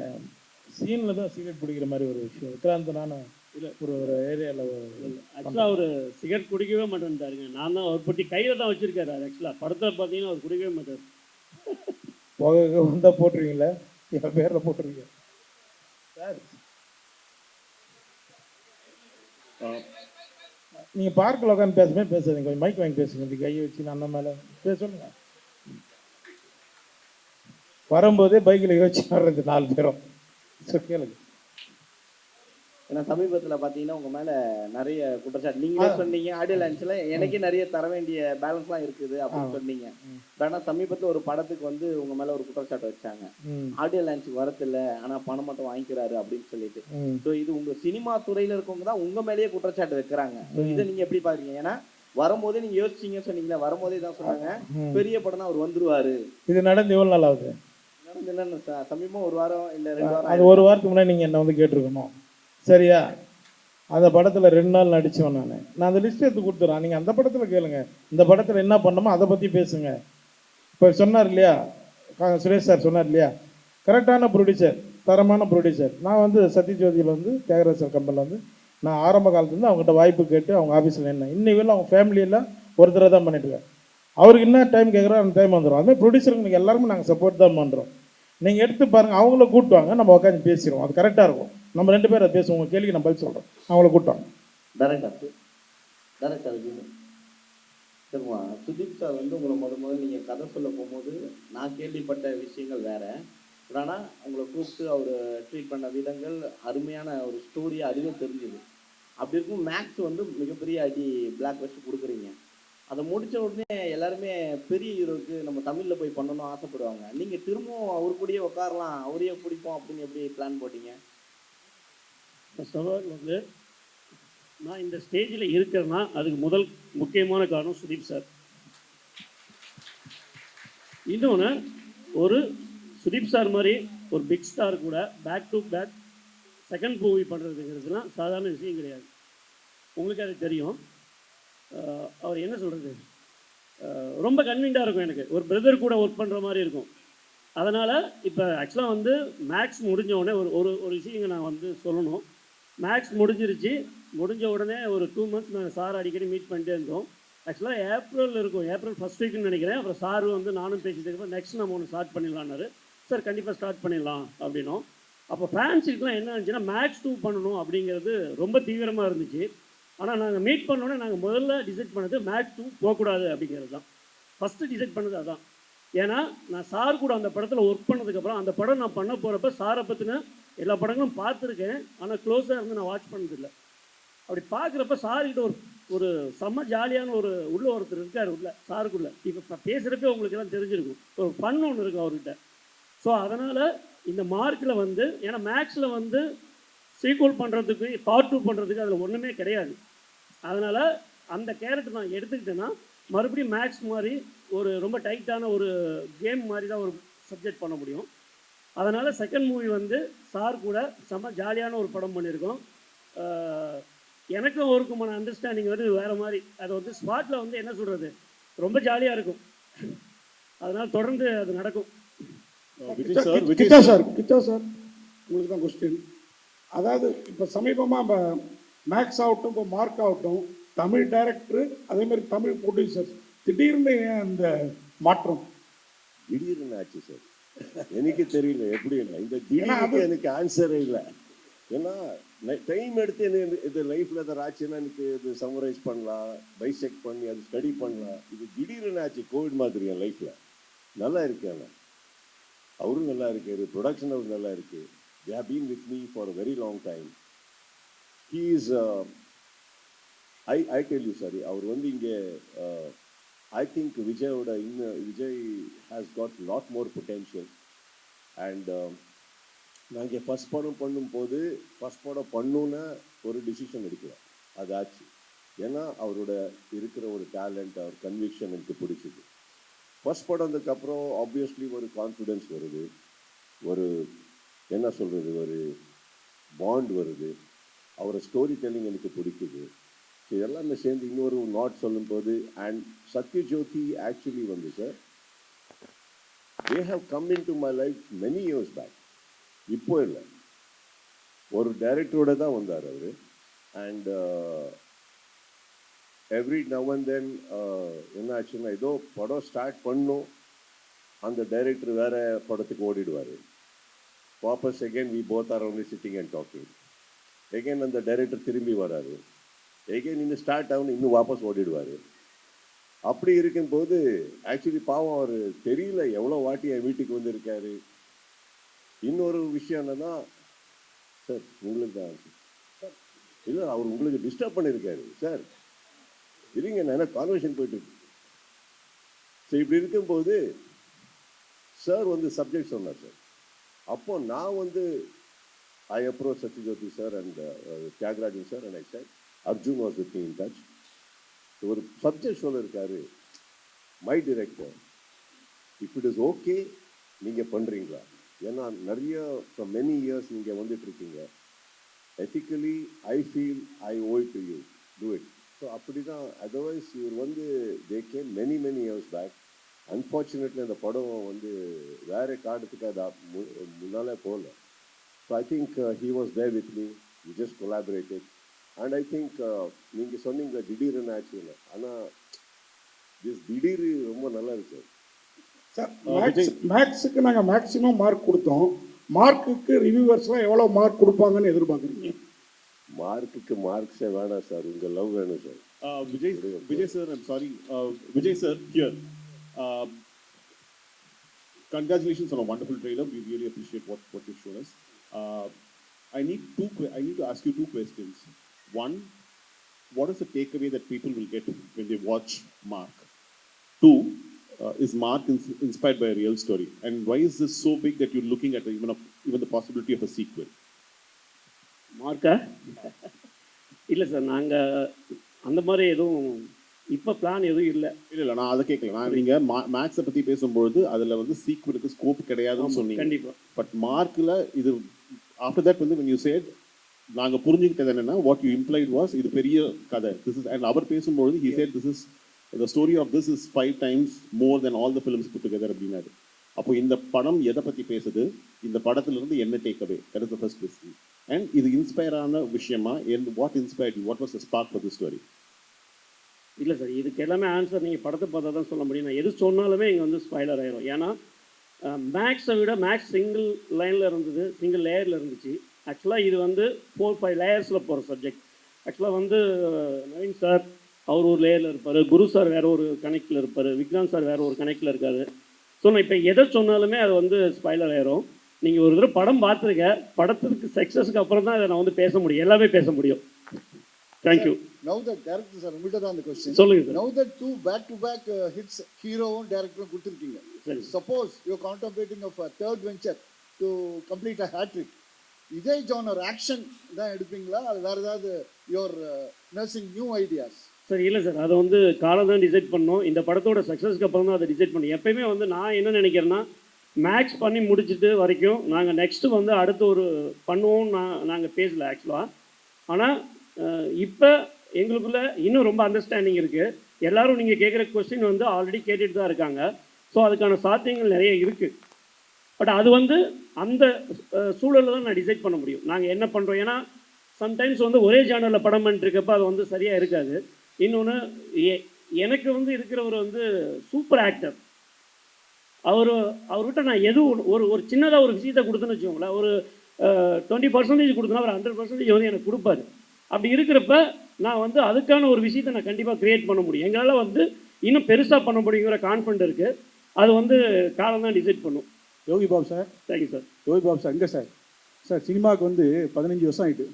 சீனில் தான் சிகரெட் பிடிக்கிற மாதிரி ஒரு விஷயம். விக்ராந்த் நானும் இல்லை ஒரு ஒரு ஏரியாவில் ஆக்சுவலாக அவர் சிகரெட் குடிக்கவே மாட்டேன்ட்டாருங்க. நான் தான் அவர் பற்றி கையில் தான் வச்சுருக்காரு. அது ஆக்சுவலாக படத்தில் பார்த்தீங்கன்னா அவர் குடிக்கவே மாட்டார். போக வந்தால் போட்டுருவீங்களா? என் பேரில் போட்டுருவீங்க சார். நீங்கள் பார்க்கில் உட்காந்து பேசாதீங்க, கொஞ்சம் மைக் வாங்கி பேசுங்க. இப்படி கையை வச்சு நான் அந்த மேலே பேசணுங்க. வரும்போதே பைக்கில் யோசிச்சு வர்றது 4 பேரும். கேளுங்க. ஏன்னா சமீபத்தில் பார்த்தீங்கன்னா உங்கள் மேலே நிறைய குற்றச்சாட்டு நீங்களே சொன்னீங்க. ஆடியோ லான்ச்சில் எனக்கே நிறைய தர வேண்டிய பேலன்ஸ்லாம் இருக்குது அப்படின்னு சொன்னீங்க. ஆனால் சமீபத்தில் ஒரு படத்துக்கு வந்து உங்கள் மேலே ஒரு குற்றச்சாட்டு வச்சாங்க. ஆடியோ லான்ச்சுக்கு வரதில்லை, ஆனால் பணம் மட்டும் வாங்கிக்கிறாரு அப்படின்னு சொல்லிட்டு. ஸோ இது உங்கள் சினிமா துறையில் இருக்கவங்க தான் உங்கள் மேலேயே குற்றச்சாட்டு வைக்கிறாங்க. ஸோ இதை நீங்கள் எப்படி பார்க்குறீங்க? ஏன்னா வரும்போதே நீங்கள் யோசிச்சிங்கன்னு சொன்னீங்களா, வரும்போதே தான் சொன்னாங்க பெரிய படம் தான் அவர் வந்துருவாரு. இது நடந்து எவ்வளோ நாள் ஆகுது? நடந்து என்னன்னு சமீபமாக 1 வாரம் இல்லை 2 வாரம். அது 1 வாரத்துக்கு முன்னாடி நீங்கள் என்ன வந்து கேட்டிருக்கணும். சரியா? அந்த படத்தில் 2 நாள் நடித்தவன் நான் அந்த லிஸ்ட் எடுத்து கொடுத்துட்றேன். நீங்கள் அந்த படத்தில் கேளுங்க, இந்த படத்தில் என்ன பண்ணணுமோ அதை பற்றி பேசுங்க. இப்போ சொன்னார் இல்லையா சுரேஷ் சார், சொன்னார் இல்லையா, கரெக்டான ப்ரொடியூசர், தரமான ப்ரொடியூசர். நான் வந்து சத்யஜோதியில் வந்து தியாகராஜ் சார் கம்பெனியில் வந்து நான் ஆரம்ப காலத்துலேருந்து அவங்ககிட்ட வாய்ப்பு கேட்டு அவங்க ஆஃபீஸில் என்ன இன்னைக்கு அவங்க ஃபேமிலியெல்லாம் ஒருத்தரை தான் பண்ணிட்டுருக்கேன். அவருக்கு என்ன டைம் கேட்குறோம் அந்த டைம் வந்துடும். அதுமாதிரி ப்ரொடியூசருக்கு எல்லாருமே நாங்கள் சப்போர்ட் தான் பண்ணுறோம். நீங்கள் எடுத்து பாருங்கள், அவங்கள கூட்டுவாங்க, நம்ம உட்காந்து பேசிடுவோம். அது கரெக்டாக இருக்கும். நம்ம 2 பேரும் அதை பேசுவோம். உங்கள் கேள்விக்கு நான் பதில் சொல்கிறேன். அவங்கள கூட்டுவாங்க. டேரக்டர் சரிம்மா. சுதீப் சார் வந்து உங்களை முதல்ல நீங்கள் கதை சொல்ல போகும்போது நான் கேள்விப்பட்ட விஷயங்கள் வேறு. ஆனால் உங்களை கூப்பிட்டு அவர் ட்ரீட் பண்ண விதங்கள் அருமையான ஒரு ஸ்டோரி, அதுவே தெரிஞ்சுது. அப்படி இருக்கும் மேக்ஸ் வந்து மிகப்பெரிய அடி பிளாக் பஸ்ட் கொடுக்குறீங்க. அதை முடித்த உடனே எல்லாருமே பெரிய ஹீரோவுக்கு நம்ம தமிழில் போய் பண்ணணும்னு ஆசைப்படுவாங்க. நீங்கள் திரும்பவும் அவர் கூடயே உட்காரலாம், அவரையே பிடிப்போம் அப்படின்னு எப்படி பிளான் போட்டீங்க? ஃபர்ஸ்ட் ஆஃப் ஆல் வந்து நான் இந்த ஸ்டேஜில் இருக்கிறேன்னா அதுக்கு முதல் முக்கியமான காரணம் சுதீப் சார். இன்னொன்று, ஒரு சுதீப் சார் மாதிரி ஒரு பிக் ஸ்டார் கூட back to back second movie பண்ணுறதுங்கிறதுலாம் சாதாரண விஷயம் கிடையாது. உங்களுக்கு அது தெரியும். அவர் என்ன சொல்கிறது, ரொம்ப கன்வீனியாக இருக்கும். எனக்கு ஒரு பிரதர் கூட ஒர்க் பண்ணுற மாதிரி இருக்கும். அதனால் இப்போ ஆக்சுவலாக வந்து மேக்ஸ் முடிஞ்ச உடனே ஒரு ஒரு விஷயம் நான் வந்து சொல்லணும். மேக்ஸ் முடிஞ்சிருச்சு. முடிஞ்ச உடனே ஒரு 2 months நாங்கள் சார் அடிக்கடி மீட் பண்ணிட்டே இருந்தோம். ஆக்சுவலாக ஏப்ரல் இருக்கும், ஏப்ரல் ஃபர்ஸ்ட் வீக்னு நினைக்கிறேன். அப்புறம் சார் வந்து நானும் பேசிட்டு நெக்ஸ்ட் நம்ம ஒன்று ஸ்டார்ட் பண்ணிடலான்னாரு. சார் கண்டிப்பாக ஸ்டார்ட் பண்ணிடலாம் அப்படின்னோம். அப்போ ஃபேன்ஸுக்குலாம் என்ன இருந்துச்சுன்னா மேக்ஸ் 2 பண்ணணும் அப்படிங்கிறது ரொம்ப தீவிரமாக இருந்துச்சு. ஆனால் நாங்கள் மீட் பண்ணோன்னே நாங்கள் முதல்ல டிசைட் பண்ணது மேக்ஸ் 2 போகக்கூடாது அப்படிங்கிறது தான். ஃபஸ்ட்டு டிசைட் பண்ணது அதான். ஏன்னா நான் சார் கூட அந்த படத்தில் ஒர்க் பண்ணதுக்கப்புறம் அந்த படம் நான் பண்ண போகிறப்ப சாரை பற்றின எல்லா படங்களும் பார்த்துருக்கேன். ஆனால் க்ளோஸாக இருந்து நான் வாட்ச் பண்ணதில்லை. அப்படி பார்க்குறப்ப சார்கிட்ட ஒரு செம்ம ஜாலியான உள்ள ஒருத்தர் இருக்கார் உள்ள சாருக்குள்ளே. இப்போ பேசுகிறப்பே உங்களுக்கு எல்லாம் தெரிஞ்சிருக்கும். ஒரு ஃபன் ஒன்று இருக்குது அவர்கிட்ட. ஸோ அதனால் இந்த மார்க்கில் வந்து ஏன்னா மேக்ஸில் வந்து சீக்வல் பண்ணுறதுக்கு பார்ட் 2 பண்ணுறதுக்கு அதில் ஒன்றுமே கிடையாது. அதனால் அந்த கேரக்டர் நான் எடுத்துக்கிட்டேன்னா மறுபடியும் மேக்ஸ் மாதிரி ஒரு ரொம்ப டைட்டான ஒரு கேம் மாதிரி தான் ஒரு சப்ஜெக்ட் பண்ண முடியும். அதனால் செகண்ட் மூவி வந்து சார் கூட செம்ம ஜாலியான ஒரு படம் பண்ணியிருக்கோம். எனக்கும் அவருக்குமான அண்டர்ஸ்டாண்டிங் வந்து வேறு மாதிரி. அது வந்து ஸ்பாட்டில் வந்து என்ன சொல்கிறது ரொம்ப ஜாலியாக இருக்கும். அதனால் தொடர்ந்து அது நடக்கும். கிட்டா சார் உங்களுக்கு தான் கொஸ்டின். அதாவது இப்போ சமீபமாக மேக்ஸ் ஆகட்டும், இப்போ மார்க் ஆகட்டும், தமிழ் டைரக்டரு அதேமாதிரி தமிழ் ப்ரொடியூசர் திடீர்னு ஏன் அந்த மாற்றம்? திடீர்னு ஆச்சு சார், எனக்கு தெரியல எப்படி இல்லை. இந்த திடீர்னு எனக்கு ஆன்சரே இல்லை. ஏன்னா டைம் எடுத்து இது லைஃப்பில் எதாவது ஆச்சுன்னா எனக்கு இது சம்மரைஸ் பண்ணலாம், பைசெக்ட் பண்ணி அது ஸ்டடி பண்ணலாம். இது திடீர்னு ஆச்சு கோவிட் மாதிரி என் லைஃப்பில். நல்லா இருக்கு, ஆனால் அவரும் நல்லா இருக்காரு, ப்ரொடக்ஷன் அவர் நல்லா இருக்குது. They have been with me for a very long time. He is, I tell you, sorry, அவர் வந்து இங்கே I think Vijay has got lot more potential. And நான் இங்கே ஃபஸ்ட் படம் பண்ணும்போது ஃபஸ்ட் படம் பண்ணுன்னா ஒரு டிசிஷன் எடுக்கல, அது ஆச்சு. ஏன்னா அவரோட இருக்கிற ஒரு டேலண்ட், அவர் கன்விக்ஷன் எனக்கு பிடிச்சிது. ஃபஸ்ட் படம் வந்ததுக்கப்புறம் ஆப்வியஸ்லி ஒரு கான்ஃபிடென்ஸ் வருது, ஒரு என்ன சொல்கிறது, ஒரு பாண்ட் வருது, அவரை ஸ்டோரி டெல்லிங் எனக்கு பிடிக்குது. ஸோ எல்லாமே சேர்ந்து இன்னொரு நாட் சொல்லும்போது. அண்ட் சத்யஜோதி ஆக்சுவலி வந்து sir they have come into my life many years back. இப்போ இல்லை, ஒரு டைரக்டரோட தான் வந்தார் அவர். And every now and then என்ன ஆச்சுன்னா, ஏதோ படம் ஸ்டார்ட் பண்ணும், அந்த டைரக்டர் வேற படத்துக்கு ஓடிடுவார். வாபஸ் again we both are only sitting and talking. Again அந்த டைரக்டர் திரும்பி வராரு, எகெயின் இன்னும் ஸ்டார்ட் ஆகணும், இன்னும் வாபஸ் ஓடிடுவார். அப்படி இருக்கும்போது ஆக்சுவலி பாவம் அவர் தெரியல எவ்வளோ வாட்டி என் வீட்டுக்கு வந்திருக்காரு. இன்னொரு விஷயம் என்னன்னா, சார் உங்களுக்கு தான் இல்லை, அவர் உங்களுக்கு டிஸ்டர்ப் பண்ணியிருக்காரு சார், இல்லைங்க நான் கான்வர்சேஷன் போயிட்டு இருக்கு. ஸோ இப்படி இருக்கும்போது சார் வந்து சப்ஜெக்ட் சொன்னார் சார். அப்போ நான் வந்து I approach Sathyajothi sir and Thyagarajan sir and I sir Arjun was with me in touch. ஒரு சப்ஜெக்ட் சொல்லியிருக்காரு, my director if it is okay நீங்கள் பண்ணுறீங்களா, ஏன்னா நிறைய ஃப்ரம் மெனி இயர்ஸ் நீங்கள் வந்துட்டு இருக்கீங்க, ethically I feel I owe it to you, do it. So அப்படி தான். அதர்வைஸ் இவர் வந்து they came many years back. Unfortunately அந்த படம் வந்து வேறு காரணத்துக்கு அது முன்னாலே போகல. So I think he was there with me, we just collaborated. And I think நீங்கள் சொன்னீங்களா திடீர்னு ஆச்சுன்னு, ஆனால் திஸ் திடீர் ரொம்ப நல்லா இருக்கு சார். மேக்ஸுக்கு நாங்கள் மேக்ஸிமம் மார்க் கொடுத்தோம். மார்க்குக்கு ரிவ்யூவர்ஸ்லாம் எவ்வளோ மார்க் கொடுப்பாங்கன்னு எதிர்பார்க்குறீங்க? மார்க்குக்கு மார்க்ஸே வேணாம் சார், உங்கள் லவ் வேணும் sir. Vijay sir, I'm sorry. Vijay sir, here. Congratulations on a wonderful trailer. We really appreciate what you've shown us. I need to ask you two questions. One, what is the takeaway that people will get when they watch Mark? Two, is Mark inspired by a real story? And why is this so big that you're looking at even the possibility of a sequel? மார்க்கா இல்லை sir, நாங்கள் அந்த மாதிரி எதுவும் இப்போ plan எதுவும் இல்லை. இல்லை நான் அதை கேட்கல. நான் நீங்கள் மேக்ஸை பற்றி பேசும்பொழுது அதில் வந்து சீக்வலுக்கு ஸ்கோப் கிடையாதுன்னு சொன்னீங்க. கண்டிப்பாக. பட் மார்க்கில் இது ஆஃப்டர் தட் வந்து when you said, நாங்கள் புரிஞ்சுக்கிட்டது என்னென்னா, வாட் யூ இம்ப்ளைட் வாஸ் இது பெரிய கதை. திஸ் இஸ் அண்ட் அவர் பேசும்பொழுது he said this is the story of this is 5 times more than all the films put together அப்படின்னாரு. அப்போ இந்த படம் எதை பற்றி பேசுது, இந்த படத்துலேருந்து என்ன takeaway, that is the first question. And இது இன்ஸ்பயர் ஆன விஷயமா, what inspired you, what was the spark for the story? இல்லை சார், இதுக்கு எல்லாமே ஆன்சர் நீங்கள் படத்தை பார்த்தா தான் சொல்ல முடியும். நான் எது சொன்னாலுமே இங்கே வந்து ஸ்பாய்லர் ஆயிரும். ஏன்னா மேக்ஸை விட மேக்ஸ் சிங்கிள் லைனில் இருந்தது, சிங்கிள் லேயரில் இருந்துச்சு. ஆக்சுவலாக இது வந்து 4-5 லேயர்ஸில் போகிற சப்ஜெக்ட். ஆக்சுவலாக வந்து நவீன் சார் அவர் ஒரு லேயரில் இருப்பார், குரு சார் வேறு ஒரு கனெக்டில் இருப்பார், விக்ராந்த் சார் வேறு ஒரு கனெக்டில் இருக்கார். ஸோ நான் இப்போ எதை சொன்னாலுமே அது வந்து ஸ்பாய்லர் ஆயிரும். நீங்கள் ஒரு தடவை படம் பார்த்துருக்க, படத்துக்கு சக்ஸஸ்க்கு அப்புறம் தான் அதை நான் வந்து பேச முடியும், எல்லாமே பேச முடியும். Thank you. Now that director sir உங்கள்கிட்ட தான் அந்த கொஸ்டின். சொல்லுங்க sir. Now that 2 back hits ஹீரோவும் டேரக்டரும் கொடுத்துருக்கீங்க. Suppose you contemplating of third venture to complete a hat trick, இதே ஜானர் ஆக்ஷன் தான் எடுப்பீங்களா, அது வேறு ஏதாவது your nursing new ideas? Sir இல்லை சார், அதை வந்து காலம் தான் டிசைட் பண்ணோம். இந்த படத்தோட சக்ஸஸ்க்கு அப்புறம் தான் அதை டிசைட் பண்ணோம். எப்பயுமே வந்து நான் என்ன நினைக்கிறேன்னா, மேக்ஸ் பண்ணி முடிச்சுட்டு வரைக்கும் நாங்கள் நெக்ஸ்ட்டு வந்து அடுத்து ஒரு பண்ணுவோம் நாங்கள் பேசல ஆக்சுவலாக. ஆனால் இப்போ எங்களுக்குள்ள இன்னும் ரொம்ப அண்டர்ஸ்டாண்டிங் இருக்குது. எல்லோரும் நீங்கள் கேட்குற கொஸ்டின் வந்து ஆல்ரெடி கேட்டுட்டு தான் இருக்காங்க. ஸோ அதுக்கான சாத்தியங்கள் நிறைய இருக்குது. பட் அது வந்து அந்த சூழலில் தான் நான் டிசைட் பண்ண முடியும் நாங்கள் என்ன பண்ணுறோம். ஏன்னா சம்டைம்ஸ் வந்து ஒரே ஜானரில் படம் பண்ணிட்டுருக்கப்போ அது வந்து சரியாக இருக்காது. இன்னொன்று எனக்கு வந்து இருக்கிறவர் வந்து சூப்பர் ஆக்டர். அவர்கிட்ட நான் எதுவும் ஒரு சின்னதாக ஒரு விஷயத்தை கொடுத்தேன்னு வச்சுக்கோங்களேன், ஒரு 20% கொடுத்தனா அவர் 100% வந்து எனக்கு கொடுப்பாரு. அப்படி இருக்கிறப்ப நான் வந்து அதுக்கான ஒரு விஷயத்தை நான் கண்டிப்பாக க்ரியேட் பண்ண முடியும். எங்களால் வந்து இன்னும் பெருசாக பண்ண முடியுங்கிற கான்ஃபிடென்ட் இருக்குது. அது வந்து காலம் தான் டிசைட் பண்ணும். Yogi Babu sir. Thank you sir. Yogi Babu sir, எங்கே சார் சினிமாவுக்கு வந்து 15 வருஷம் ஆகிட்டு.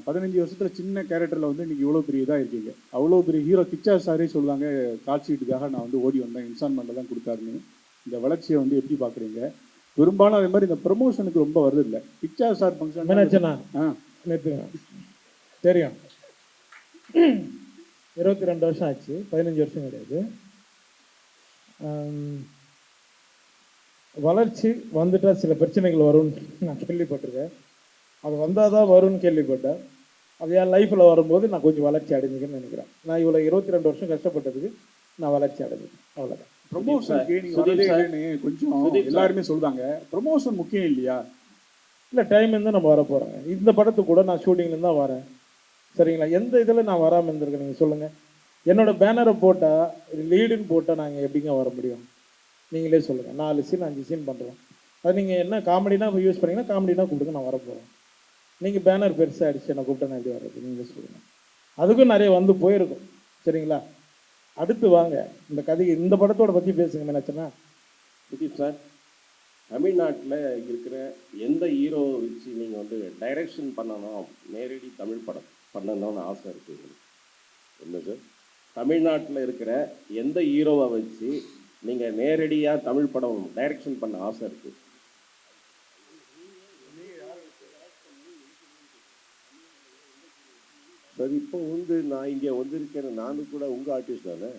15 வருஷத்தில் சின்ன கேரக்டரில் வந்து இன்றைக்கி இவ்வளோ பெரிய இதாக இருக்கீங்க. அவ்வளோ பெரிய ஹீரோ கிச்சா சாரே சொல்லுவாங்க, கால் ஷீட்டுக்காக நான் வந்து ஓடி வந்தேன், இன்ஸ்டால்மெண்ட்டில் தான் கொடுத்தாருன்னு. இந்த வளர்ச்சியை வந்து எப்படி பார்க்குறீங்க? பெரும்பாலும் அதே மாதிரி இந்த ப்ரமோஷனுக்கு ரொம்ப வருது இல்லை. கிச்சா சார் ஃபங்க்ஷன் தெரியும். 22 வருஷம் ஆச்சு, 15 வருஷம் கிடையாது. வளர்ச்சி வந்துட்டால் சில பிரச்சனைகள் வரும்னு நான் கேள்விப்பட்டிருக்கேன். அது வந்தால் தான் வரும்னு கேள்விப்பட்டேன். அது என் லைஃப்பில் வரும்போது நான் கொஞ்சம் வளர்ச்சி அடைஞ்சிக்கன்னு நினைக்கிறேன். நான் இவ்வளோ 22 வருஷம் கஷ்டப்பட்டதுக்கு நான் வளர்ச்சி அடைஞ்சிக்கேன், அவ்வளோதான். ப்ரொமோஷன் நீங்க வரதே இல்லைன்னு கொஞ்சம் எல்லாருமே சொல்றாங்க. ப்ரொமோஷன் முக்கியம் இல்லையா? இல்லை, டைம் இருந்தால் நம்ம வர போகிறோங்க. இந்த படத்துக்கு கூட நான் ஷூட்டிங்லேருந்து தான் வரேன். சரிங்களா? எந்த இதில் நான் வராமல் இருந்திருக்கேன் நீங்கள் சொல்லுங்கள். என்னோட பேனரை போட்டால் லீடுன்னு போட்டால் நாங்கள் எப்படிங்க வர முடியும்? நீங்களே சொல்லுங்கள். 4 சீன் 5 சீன் பண்ணுறோம். அது நீங்கள் என்ன காமெடினா யூஸ் பண்ணிங்கன்னா காமெடினா கூப்பிடுங்க, நான் வரப்போகிறேன். நீங்கள் பேனர் பெருசாக அடிச்சு என்னை கூப்பிட்டா நான் எப்படி வர்றது? நீங்களே சொல்லுங்கள். அதுக்கும் நிறைய வந்து போயிருக்கும். சரிங்களா? அடுத்து வாங்க, இந்த கதை இந்த படத்தோட பற்றி பேசுங்க மீனாட்சனா. சுதீப் சார், தமிழ்நாட்டில் இருக்கிற எந்த ஹீரோவை வச்சு நீங்கள் வந்து டைரக்ஷன் பண்ணணும், நேரடி தமிழ் படம் பண்ணணும்னு ஆசை இருக்குது? என்ன சார், தமிழ்நாட்டில் இருக்கிற எந்த ஹீரோவை வச்சு நீங்கள் நேரடியாக தமிழ் படம் டைரக்ஷன் பண்ண ஆசை இருக்குது? சார், இப்போ வந்து நான் இங்கே வந்திருக்கேன், நானும் கூட உங்கள் ஆர்டிஸ்ட் தானே,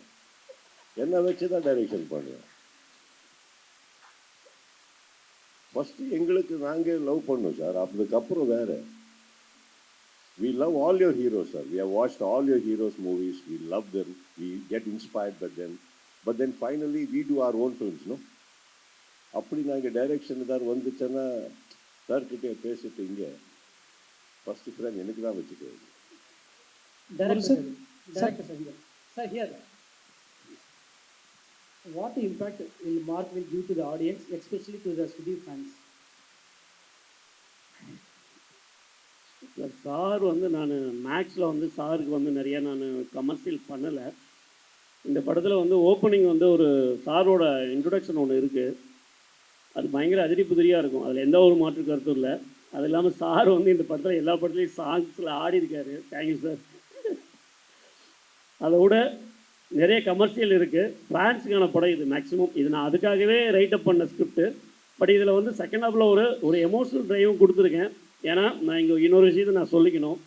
என்னை வச்சு தான் டைரக்ஷன் பண்ணுவேன். ஃபஸ்ட்டு எங்களுக்கு நாங்கள் லவ் பண்ணோம் சார், அதுக்கப்புறம் வேறு. We love all your heroes, sir. We have watched all your heroes' movies. We love them. We get inspired by them. But then finally, we do our own films, no? அப்படி நாங்கள் direction தான் வந்துச்சேன்னா சார்கிட்டே பேசிட்டு இங்கே first friend எனக்கு தான் வச்சுக்குவேன். Director, sir, here. What impact will Mark will give to the audience, especially to the Sudeep fans? Sir வந்து நான் மேக்ஸில் வந்து சாருக்கு வந்து நிறையா நான் கமர்ஷியல் பண்ணலை. இந்த படத்தில் வந்து ஓப்பனிங் வந்து ஒரு சாரோட இன்ட்ரொடக்ஷன் ஒன்று இருக்குது. அது பயங்கர அதிரி புதிரியாக இருக்கும், அதில் எந்த ஒரு மாற்று கருத்தும் இல்லை. அது இல்லாமல் சார் வந்து இந்த படத்தில் எல்லா படத்துலையும் சாங்ஸில் ஆடி இருக்காரு. Thank you sir. அதை விட நிறைய கமர்ஷியல் இருக்குது. ஃபேன்ஸுக்கான படம் இது மேக்ஸிமம். இது நான் அதுக்காகவே ரைட்டப் பண்ண ஸ்கிரிப்டு. பட் இதில் வந்து செகண்ட் ஹாஃபில் ஒரு எமோஷனல் ட்ரைவும் கொடுத்துருக்கேன். ஏன்னா நான் இங்கே இன்னொரு விஷயத்தை நான் சொல்லிக்கணும்.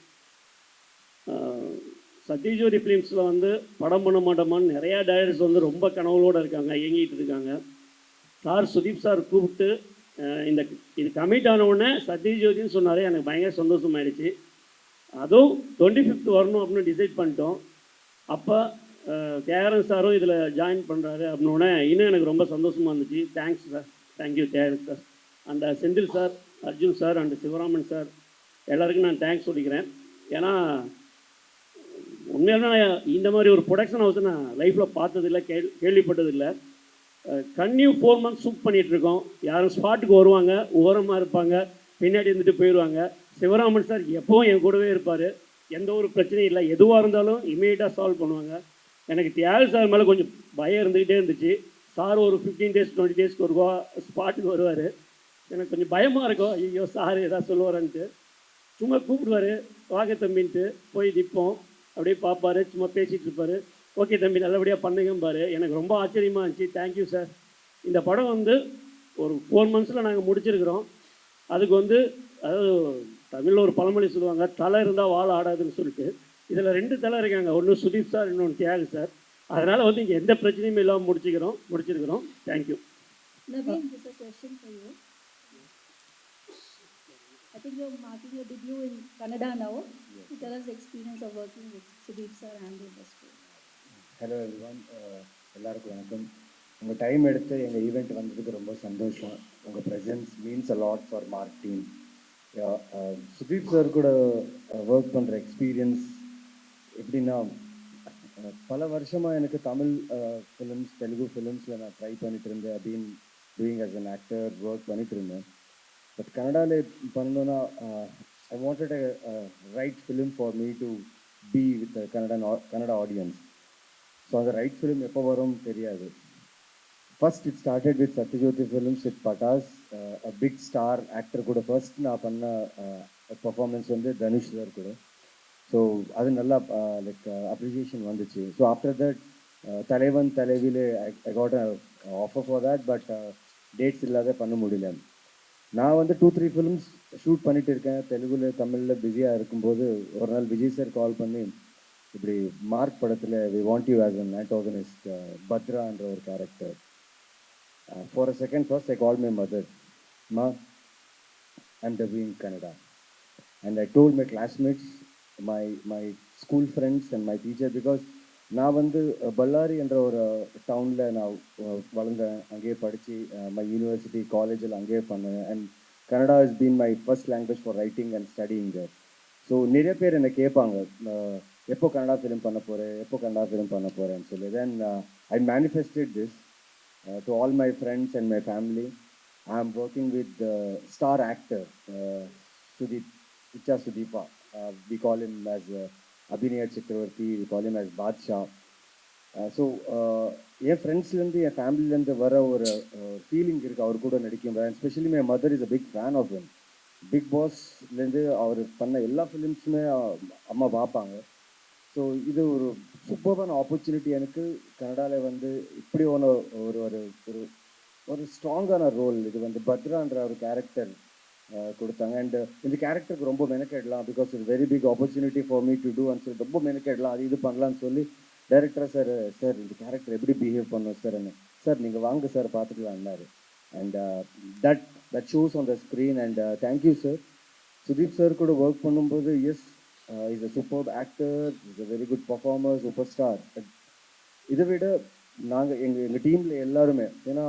சத்யஜோதி ஃபிலிம்ஸில் வந்து படம் பண்ண மாட்டோமான்னு நிறையா டைரக்டர்ஸ் வந்து ரொம்ப கனவுகளோடு இருக்காங்க, இயங்கிட்டு இருக்காங்க. சார் சுதீப் சார் கூப்பிட்டு இது கமிட் ஆன உடனே சத்யஜோதின்னு சொன்னார். எனக்கு பயங்கர சந்தோஷமாயிடுச்சு. அதுவும் 25th வரணும் அப்படின்னு டிசைட் பண்ணிட்டோம். அப்போ தியாகராஜன் சாரும் இதில் ஜாயின் பண்ணுறாரு அப்படின்னோடனே இன்னும் எனக்கு ரொம்ப சந்தோஷமாக இருந்துச்சு. Thanks sir, thank you Thiagarajan sir. அந்த Senthil sir, Arjun sir and Sivaraman sir எல்லாருக்கும் நான் தேங்க்ஸ் சொல்லிக்கிறேன். ஏன்னா உண்மையாக நான் இந்த மாதிரி ஒரு ப்ரொடக்ஷன் ஹவுஸ் நான் லைஃப்பில் பார்த்ததில்லை, கேள்விப்பட்டதில்லை. கன்னியூ 4 months ஷூட் பண்ணிகிட்ருக்கோம். யாரும் ஸ்பாட்டுக்கு வருவாங்க, ஓரமாக இருப்பாங்க, பின்னாடி இருந்துட்டு போயிடுவாங்க. சிவராமன் சார் எப்போவும் என் கூடவே இருப்பார். எந்த ஒரு பிரச்சனையும் இல்லை, எதுவாக இருந்தாலும் இமீடியட்டாக சால்வ் பண்ணுவாங்க. எனக்கு தியாக சார் மேலே கொஞ்சம் பயம் இருந்துக்கிட்டே இருந்துச்சு. சார் ஒரு 15 days 20 daysக்கு வருவா ஸ்பாட்டுக்கு வருவார். எனக்கு கொஞ்சம் பயமாக இருக்கும், ஐயோ சார் ஏதாவது சொல்லுவாரான்ட்டு. சும்மா கூப்பிடுவார், வாங்க தம்பின்ட்டு போய் நிற்போம். அப்படியே பார்ப்பார், சும்மா பேசிகிட்டு இருப்பார். ஓகே தம்பி நல்லபடியாக பண்ணுங்கம்பார். எனக்கு ரொம்ப ஆச்சரியமாக இருந்துச்சு. Thank you sir. இந்த படம் வந்து ஒரு 4 monthsல நாங்கள் முடிச்சிருக்கிறோம். அதுக்கு வந்து அதாவது தமிழில் ஒரு பழமொழி சொல்லுவாங்க, தலை இருந்தால் வாழ ஆடாதுன்னு சொல்லிட்டு. இதில் 2 தலை இருக்காங்க, ஒன்று சுதீப் சார், இன்னொன்று தியாகு சார். அதனால் வந்து இங்கே எந்த பிரச்சனையும் இல்லாமல் முடிச்சிருக்கிறோம். Thank you. Naveen, this is a question for you. I think you're marking your debut in Kannada now. Tell us the experience of working with Sudeep sir and the industry. Hello everyone, எல்லாருக்கும் வணக்கம். உங்கள் time எடுத்து எங்கள் event வந்ததுக்கு ரொம்ப சந்தோஷம். உங்கள் presence means a lot for mark team. Sudeep sir கூட ஒர்க் பண்ணுற எக்ஸ்பீரியன்ஸ் எப்படின்னா, பல வருஷமாக எனக்கு தமிழ் ஃபிலிம்ஸ், தெலுங்கு ஃபிலிம்ஸில் நான் ட்ரை பண்ணிட்டு இருந்தேன். அப்படின்னு doing as an actor work பண்ணிட்டு இருந்தேன். பட் கன்னடாவில் பண்ணணுன்னா I wanted a right film for me to be with Kannada audience. So அந்த ரைட் ஃபிலிம் எப்போ வரும்னு தெரியாது. First it started with Sathyajyothi films with Pattas, a big star actor கூட ஃபர்ஸ்ட் நான் பண்ண பர்ஃபார்மன்ஸ் வந்து தனுஷ் சார் கூட. ஸோ அது நல்லா லைக் அப்ரிசியேஷன் வந்துச்சு. ஸோ ஆஃப்டர் தட் தலைவன் தலைவிலே I got a offer for that. But dates இல்லாத பண்ண முடியல. நான் வந்து 2-3 ஃபிலிம்ஸ் ஷூட் பண்ணிட்டு இருக்கேன். தெலுங்குல தமிழில் பிஸியாக இருக்கும்போது ஒரு நாள் விஜய் சார் கால் பண்ணி, இப்படி மார்க் படத்தில் we want you as an antagonist, பத்ரான்ற ஒரு character. For a second first I call my mother, ma I'm dubbing Kannada. And I told my classmates, my school friends and my teacher, because நான் வந்து பல்லாரி என்ற ஒரு டவுனில் நான் வளர்ந்தேன், அங்கேயே படித்து மை யூனிவர்சிட்டி காலேஜில் அங்கேயே பண்ணேன். And Kannada is been my first language for writing and studying there. So நிறைய பேர் என்னை கேட்பாங்க, எப்போ கன்னடா ஃபிலிம் பண்ண போகிறேன், எப்போ கன்னடா ஃபிலிம் பண்ண போகிறேன்னு சொல்லி. Then I manifested this to all my friends and my family. I am working with star actor Sudeep, Icha Sudeepa. We call him as Abhinaya Chakravarti, we call him as Badshah. So என் ஃப்ரெண்ட்ஸ்லேருந்து என் ஃபேமிலிலேருந்து வர ஒரு feeling இருக்குது அவர் கூட நடிக்கும். Especially my mother is a big fan of him. Big பாஸ்லேருந்து அவர் பண்ண எல்லா ஃபிலிம்ஸுமே அம்மா பார்ப்பாங்க. ஸோ இது ஒரு சூப்பரான ஆப்பர்ச்சுனிட்டி எனக்கு. கன்னடாவில் வந்து இப்படி ஒரு ஒரு ஒரு ஒரு ஸ்ட்ராங்கான ரோல். இது வந்து பத்ரான்ற ஒரு கேரக்டர் கொடுத்தாங்க. அண்ட் இந்த கேரக்டருக்கு ரொம்ப மெனக்கெடலாம், because it's very big opportunity for me to do and சொல்லி ரொம்ப மெனக்கெடலாம், அது இது பண்ணலான்னு சொல்லி டைரக்டர் சார் இந்த கேரக்டர் எப்படி பிஹேவ் பண்ணும் சார், சார் நீங்கள் வாங்க சார் பார்த்துக்கலான்னாரு. And that shows on the screen. And thank you sir. Sudeep sir கூட ஒர்க் பண்ணும்போது yes is a super actor, is a very good performer, super star. இதை விட நாங்கள் எங்கள் டீமில் எல்லாருமே, ஏன்னா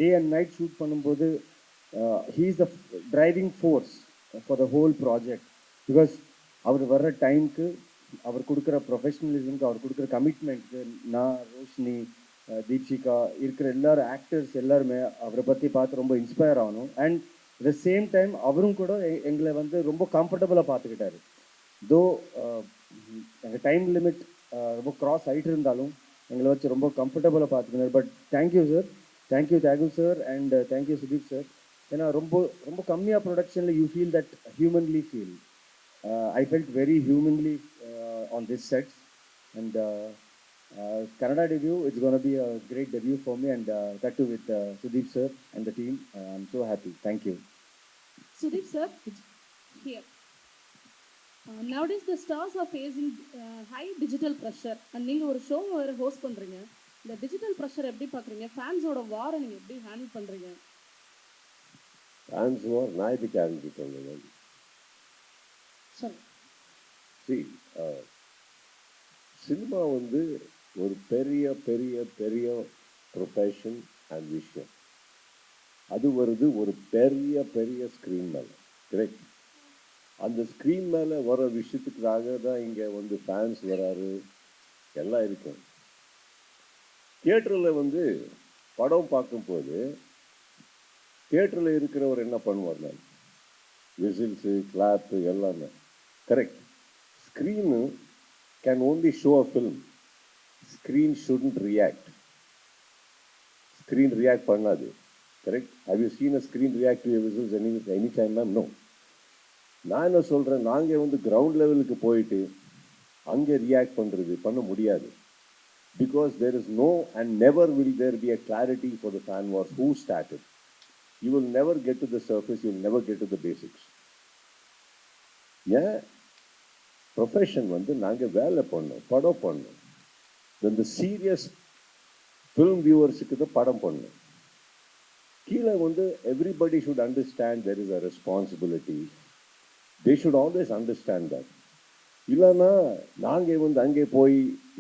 டே அண்ட் நைட் ஷூட் பண்ணும்போது he is the driving force for the whole project, because அவர் வர்ற டைமுக்கு, அவர் கொடுக்குற ப்ரொஃபஷனலிசம்க்கு, அவர் கொடுக்குற கமிட்மெண்ட்க்கு, நான், ரோஷினி, தீப்ஷிகா இருக்கிற எல்லாரும் ஆக்டர்ஸ் எல்லாருமே அவரை பற்றி பார்த்து ரொம்ப இன்ஸ்பயர் ஆகணும். And at the same time அவரும் கூட எங்களை வந்து ரொம்ப கம்ஃபர்டபுளாக பார்த்துக்கிட்டாரு. தோ எங்கள் டைம் லிமிட் ரொம்ப க்ராஸ் ஆகிட்டு இருந்தாலும் எங்களை வச்சு ரொம்ப கம்ஃபர்டபுளாக பார்த்துக்கிட்டாரு. But thank you sir, thank you sir, and thank you Sudeep sir. ஏன்னா ரொம்ப ரொம்ப கம்மியாக ப்ரொடக்ஷனில் you feel that humanly feel. I felt very humanly on this sets. And Kannada debut, it's going to be a great debut for me, and that too with Sudeep sir and the team. I'm so happy. Thank you. Sudeep sir, here. Nowadays the stars are facing high digital pressure, and நீங்கள் ஒரு show வேறு host பண்ணுறீங்க. இந்த digital pressure எப்படி பார்க்குறீங்க? ஃபேன்ஸோட வாரை நீங்கள் எப்படி handle பண்ணுறீங்க? ஃபேன்ஸ் வார் நான் இதுக்கு ஆரம்பிச்சிட்டேன். சரி, சினிமா வந்து ஒரு பெரிய பெரிய பெரிய ப்ரொஃபஷன் அண்ட் விஷயம். அது வருது ஒரு பெரிய பெரிய ஸ்க்ரீன் மேலே, கரெக்ட்? அந்த ஸ்க்ரீன் மேலே வர விஷயத்துக்காக தான் இங்கே வந்து ஃபேன்ஸ் வராரு, எல்லாம் இருக்கும். தியேட்டரில் வந்து படம் பார்க்கும்போது தியேட்டரில் இருக்கிறவர் என்ன பண்ணுவார்? நான் விசில்ஸு, கிளாப்பு எல்லாமே correct. Screen can only show a film. Screen shouldn't react. Screen react பண்ணாது, correct? How you seen a screen react to whistles any time ma'am? No. நான் என்ன சொல்கிறேன், நாங்கள் வந்து கிரவுண்ட் லெவலுக்கு போயிட்டு அங்கே ரியாக்ட் பண்ண முடியாது. Because there is no and never will there be a clarity for the fan wars who started. You will never get to the surface, you will never get to the basics. Yeah, profession வந்து நாங்க வேலை பண்ணோம், படம் பண்ணோம். Then the serious film viewersக்கு தான் படம் பண்ணோம். கீழே வந்து everybody should understand there is a responsibility. They should always understand that. இல்லைன்னா நாங்கள் வந்து அங்கே போய்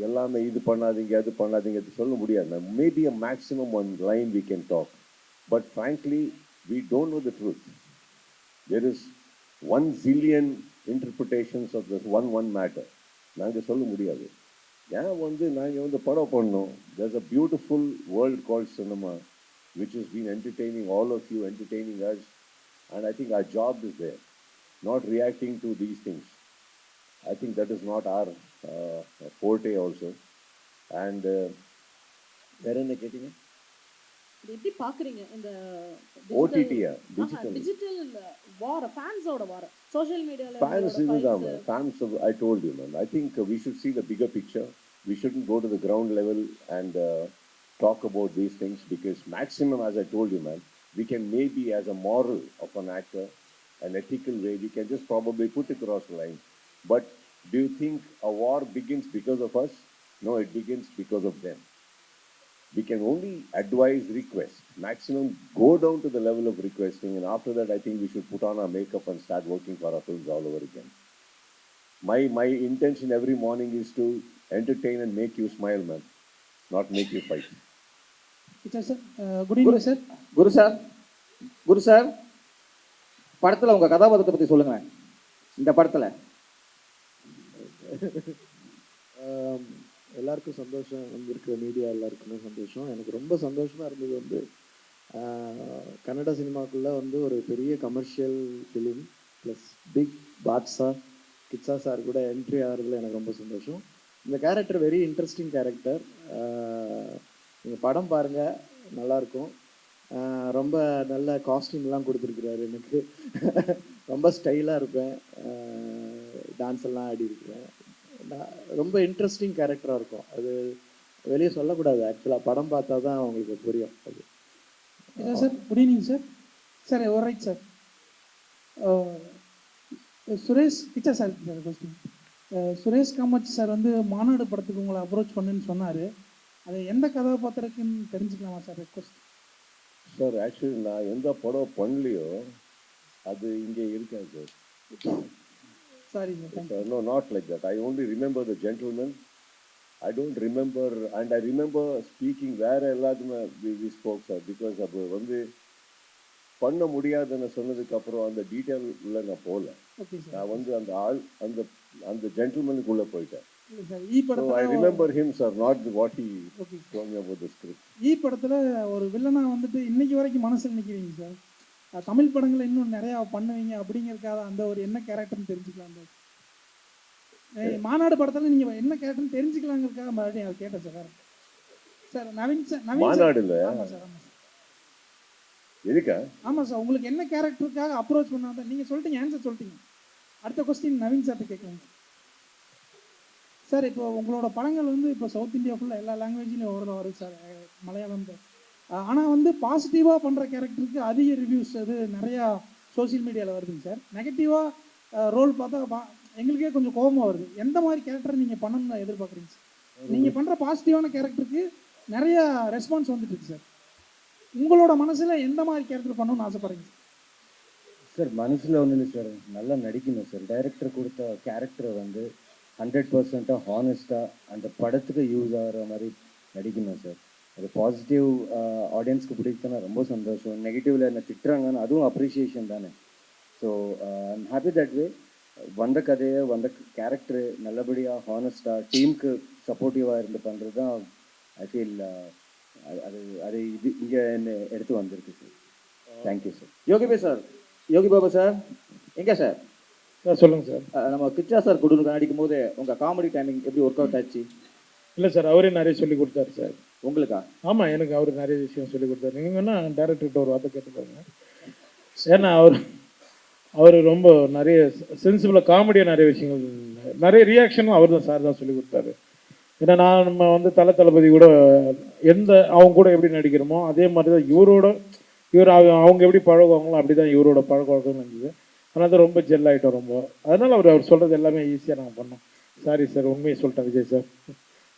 எல்லாமே இது பண்ணாதீங்க அது பண்ணாதீங்க சொல்ல முடியாது. Maybe a maximum one line we can talk, but frankly we don't know the truth. There is 1 zillion interpretations of this one matter. நாங்கள் சொல்ல முடியாது. ஏன் வந்து நாங்கள் வந்து படம் பண்ணோம். there's a beautiful world called cinema which has been entertaining all of you, entertaining us, and I think our job is there, not reacting to these things. I think that is not our forte also. And வேற என்ன கேட்டீங்க? எப்படி பார்க்குறீங்க இந்த ஓடிடியா digital வார், ஃபேன்ஸோட வார், social மீடியால fans இதுதான். Fans I told you, man. I think we should see the bigger picture. We shouldn't go to the ground level and talk about these things, because maximum, as I told you, man, we can maybe as a moral of an actor, an ethical way, we can just probably put across the line. But do you think a war begins because of us? No, it begins because of them. We can only advise, request. Maximum go down to the level of requesting, and after that I think we should put on our makeup and start working for our films all over again. My intention every morning is to entertain and make you smile, man, not make you fight. Kichcha sir good evening sir. Guru sir படத்தில் உங்கள் கதாபாத்திரத்தை பற்றி சொல்லுங்களேன். இந்த படத்தில் எல்லாருக்கும் சந்தோஷம், வந்திருக்கிற மீடியா எல்லாருக்குமே சந்தோஷம். எனக்கு ரொம்ப சந்தோஷமாக இருந்தது வந்து கன்னட சினிமாக்குள்ளே வந்து ஒரு பெரிய commercial film plus big Badshah Kichcha sir கூட என்ட்ரி ஆகிறதுல எனக்கு ரொம்ப சந்தோஷம். இந்த கேரக்டர் வெரி இன்ட்ரெஸ்டிங் கேரக்டர். நீங்கள் படம் பாருங்கள், நல்லாயிருக்கும். ரொம்ப நல்ல காஸ்டியூம்லாம் கொடுத்துருக்குறாரு எனக்கு. ரொம்ப ஸ்டைலாக இருப்பேன், டான்ஸ் எல்லாம் ஆடி இருக்கிறேன். ரொம்ப இன்ட்ரெஸ்டிங் கேரக்டராக இருக்கும். அது வெளியே சொல்லக்கூடாது, ஆக்சுவலாக படம் பார்த்தா தான் உங்களுக்கு புரியும் அது. Sir good evening sir. Sir ஒரு right sir. Suresh Kichcha sir sir question. Suresh Kamatchi sir வந்து மாநாடு படத்துக்கு உங்களை அப்ரோச் பண்ணுன்னு சொன்னார். அது எந்த கதாபாத்திரக்குன்னு தெரிஞ்சுக்கலாமா சார்? ரெக்வஸ்ட் சார், ஆக்சுவலி நான் எந்த படம் பண்ணலையோ அது இங்கே இருக்காது sir. Sorry sir. No, not like that. I only remember the gentleman. I don't remember, and I remember speaking வேற எல்லாத்துமே we spoke sir, because அப்போ வந்து பண்ண முடியாதுன்னு சொன்னதுக்கு அப்புறம் அந்த டீட்டெயில் உள்ள நான் போகல. நான் வந்து அந்த ஆள் அந்த அந்த ஜென்டில்மேனுக்குள்ள போயிட்டேன். I remember him sir, not what he told me about the script. படத்துல ஒரு வில்லனா வந்துட்டு இன்னைக்கு வரைக்கும் மனசுல நிக்கிறீங்க சார். தமிழ் படங்களை இன்னும் நிறைய பண்ணுவீங்க அப்படிங்கறதுக்காக அந்த ஒரு என்ன கேரக்டர்னு தெரிஞ்சுக்கலாம். மாநாடு படத்துல நீங்க என்ன கேரக்டர்னு தெரிஞ்சுக்கலாங்கிறதுக்காக மறுபடியும் அதை கேட்டேன் சார். Sir Naveen sir. மாநாடுல ஆமா சார். ஆமா எதுக்கா? ஆமா சார், உங்களுக்கு என்ன கேரக்டருக்காக அப்ரோச் பண்ணாத நீங்க சொல்லிட்டீங்க, ஆன்சர் சொல்லிட்டீங்க. அடுத்த கொஸ்டின் நவீன் சார்ட்ட கேட்கலாம் சார். இப்போ உங்களோட படங்கள் வந்து இப்போ சவுத் இந்தியா ஃபுல்லாக எல்லா லாங்குவேஜ்லையும் வருது சார், மலையாளம். ஆனால் வந்து பாசிட்டிவாக பண்ணுற கேரக்டருக்கு அதிக ரிவ்யூஸ் அது நிறையா சோசியல் மீடியாவில் வருதுங்க சார். நெகட்டிவாக ரோல் பார்த்தா எங்களுக்கே கொஞ்சம் கோபமாக வருது. எந்த மாதிரி கேரக்டர் நீங்கள் பண்ணணும்னு எதிர்பார்க்குறீங்க சார்? நீங்கள் பண்ணுற பாசிட்டிவான கேரக்டருக்கு நிறையா ரெஸ்பான்ஸ் வந்துட்டு இருக்கு சார். உங்களோட மனசில் எந்த மாதிரி கேரக்டர் பண்ணணும்னு ஆசைப்படுறீங்க சார்? மனசில் ஒன்றும் இல்லை சார், நல்லா நடிக்கணும் சார். டைரக்டர் கொடுத்த கேரக்டரை வந்து 100% ஹானஸ்ட்டாக அந்த படத்துக்கு யூஸ் ஆகிற மாதிரி நடிக்கணும் சார். அது பாசிட்டிவ் ஆடியன்ஸ்க்கு பிடிக்குதுன்னா ரொம்ப சந்தோஷம். நெகட்டிவில் என்ன திட்டுறாங்கன்னு அதுவும் அப்ரிஷியேஷன் தானே. So I'm happy that way. வந்த கதையை வந்த கேரக்டரு நல்லபடியாக ஹானஸ்ட்டாக டீமுக்கு சப்போர்ட்டிவாக இருந்து பண்ணுறது தான் ஐ ஃபீல் அது அது இது இங்கே என்ன எடுத்து வந்திருக்கு sir. Thank you sir. Yogi Baba sir எங்கே சார்? சார் சொல்லுங்கள் சார். நம்ம கிச்சா சார் கொடுக்க நடிக்கும் போது உங்கள் காமெடி டைமிங் எப்படி ஒர்க் அவுட் ஆச்சு? இல்லை சார், அவரே நிறைய சொல்லி கொடுத்தாரு சார். உங்களுக்கா? ஆமாம், எனக்கு அவர் நிறைய விஷயம் சொல்லி கொடுத்தாரு. நீங்கள் வேணால் டேரக்டர்கிட்ட ஒரு வார்த்தை கேட்டுப்பாருங்க. ஏன்னா அவர் ரொம்ப நிறைய சென்சிபிளாக காமெடியாக நிறைய விஷயங்கள், நிறைய ரியாக்ஷனும் அவர் தான் சார் தான் சொல்லி கொடுத்தாரு. ஏன்னா நம்ம வந்து தளபதி கூட அவங்க கூட எப்படி நடிக்கிறோமோ அதே மாதிரி தான் இவர் அவங்க எப்படி பழகுவாங்களோ அப்படி தான் இவரோட பழக்க வழக்கம் இருந்தது. அதனால தான் ரொம்ப ஜெல் ஆகிட்டோம் ரொம்ப. அதனால் அவர் சொல்கிறது எல்லாமே ஈஸியாக நாங்கள் பண்ணோம். சாரி சார், உண்மையை சொல்லிட்டேன் விஜய் சார்.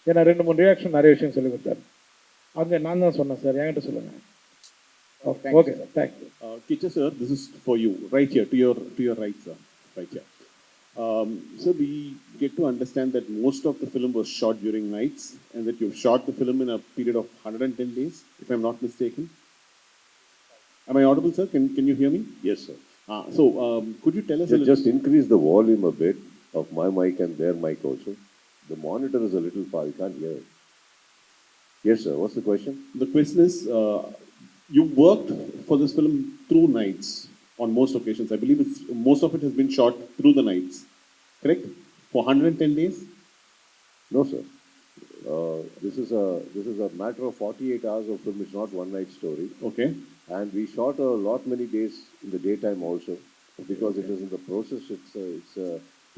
ஏன்னா 2-3 ரியாக்ஷன் நிறைய விஷயம் சொல்லி கொடுத்தாரு. அங்கே நான் தான் சொன்னேன் சார், என்கிட்ட சொல்லுங்கள். Okay sir, thank you. Kicha sir, this is for you, right here, to your right sir, right here. So we get to understand that most of the film was shot during nights and that you've shot the film in a period of 110 days, if I'm not mistaken. Am I audible, sir? Can you hear me? Yes, sir. So could you tell us just increase the volume a bit of my mic and their mic also. The monitor is a little far, you can't hear it. Yes, sir. What's the question? The question is, you worked for this film through nights on most occasions. I believe most of it has been shot through the nights, correct? For 110 days? No, sir. This is a matter of 48 hours of film. It's not one night story. Okay. And we shot a lot many days in the daytime also, because it is in the process. It's a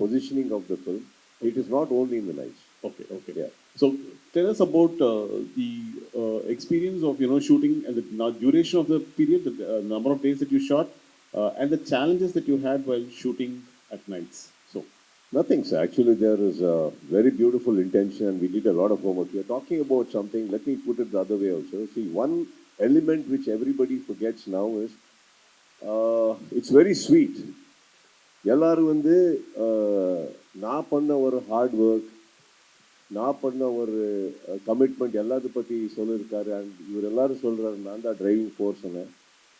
positioning of the film. It is not only in the nights. Okay. Yeah. So tell us about the experience of shooting and the duration of the period, the number of days that you shot, and the challenges that you had while shooting at nights. So nothing, sir. Actually, there is a very beautiful intention, and we did a lot of homework. We are talking about something. Let me put it the other way also. See, one element which everybody forgets now is it's very sweet. எல்லாரும் வந்து நான் பண்ண ஒரு hard work நான் பண்ண ஒரு commitment எல்லாத்தை பற்றி சொல்லியிருக்காரு. அண்ட் இவர் எல்லாரும் சொல்கிறாரு நான் தான் டிரைவிங் ஃபோர்ஸ்னு.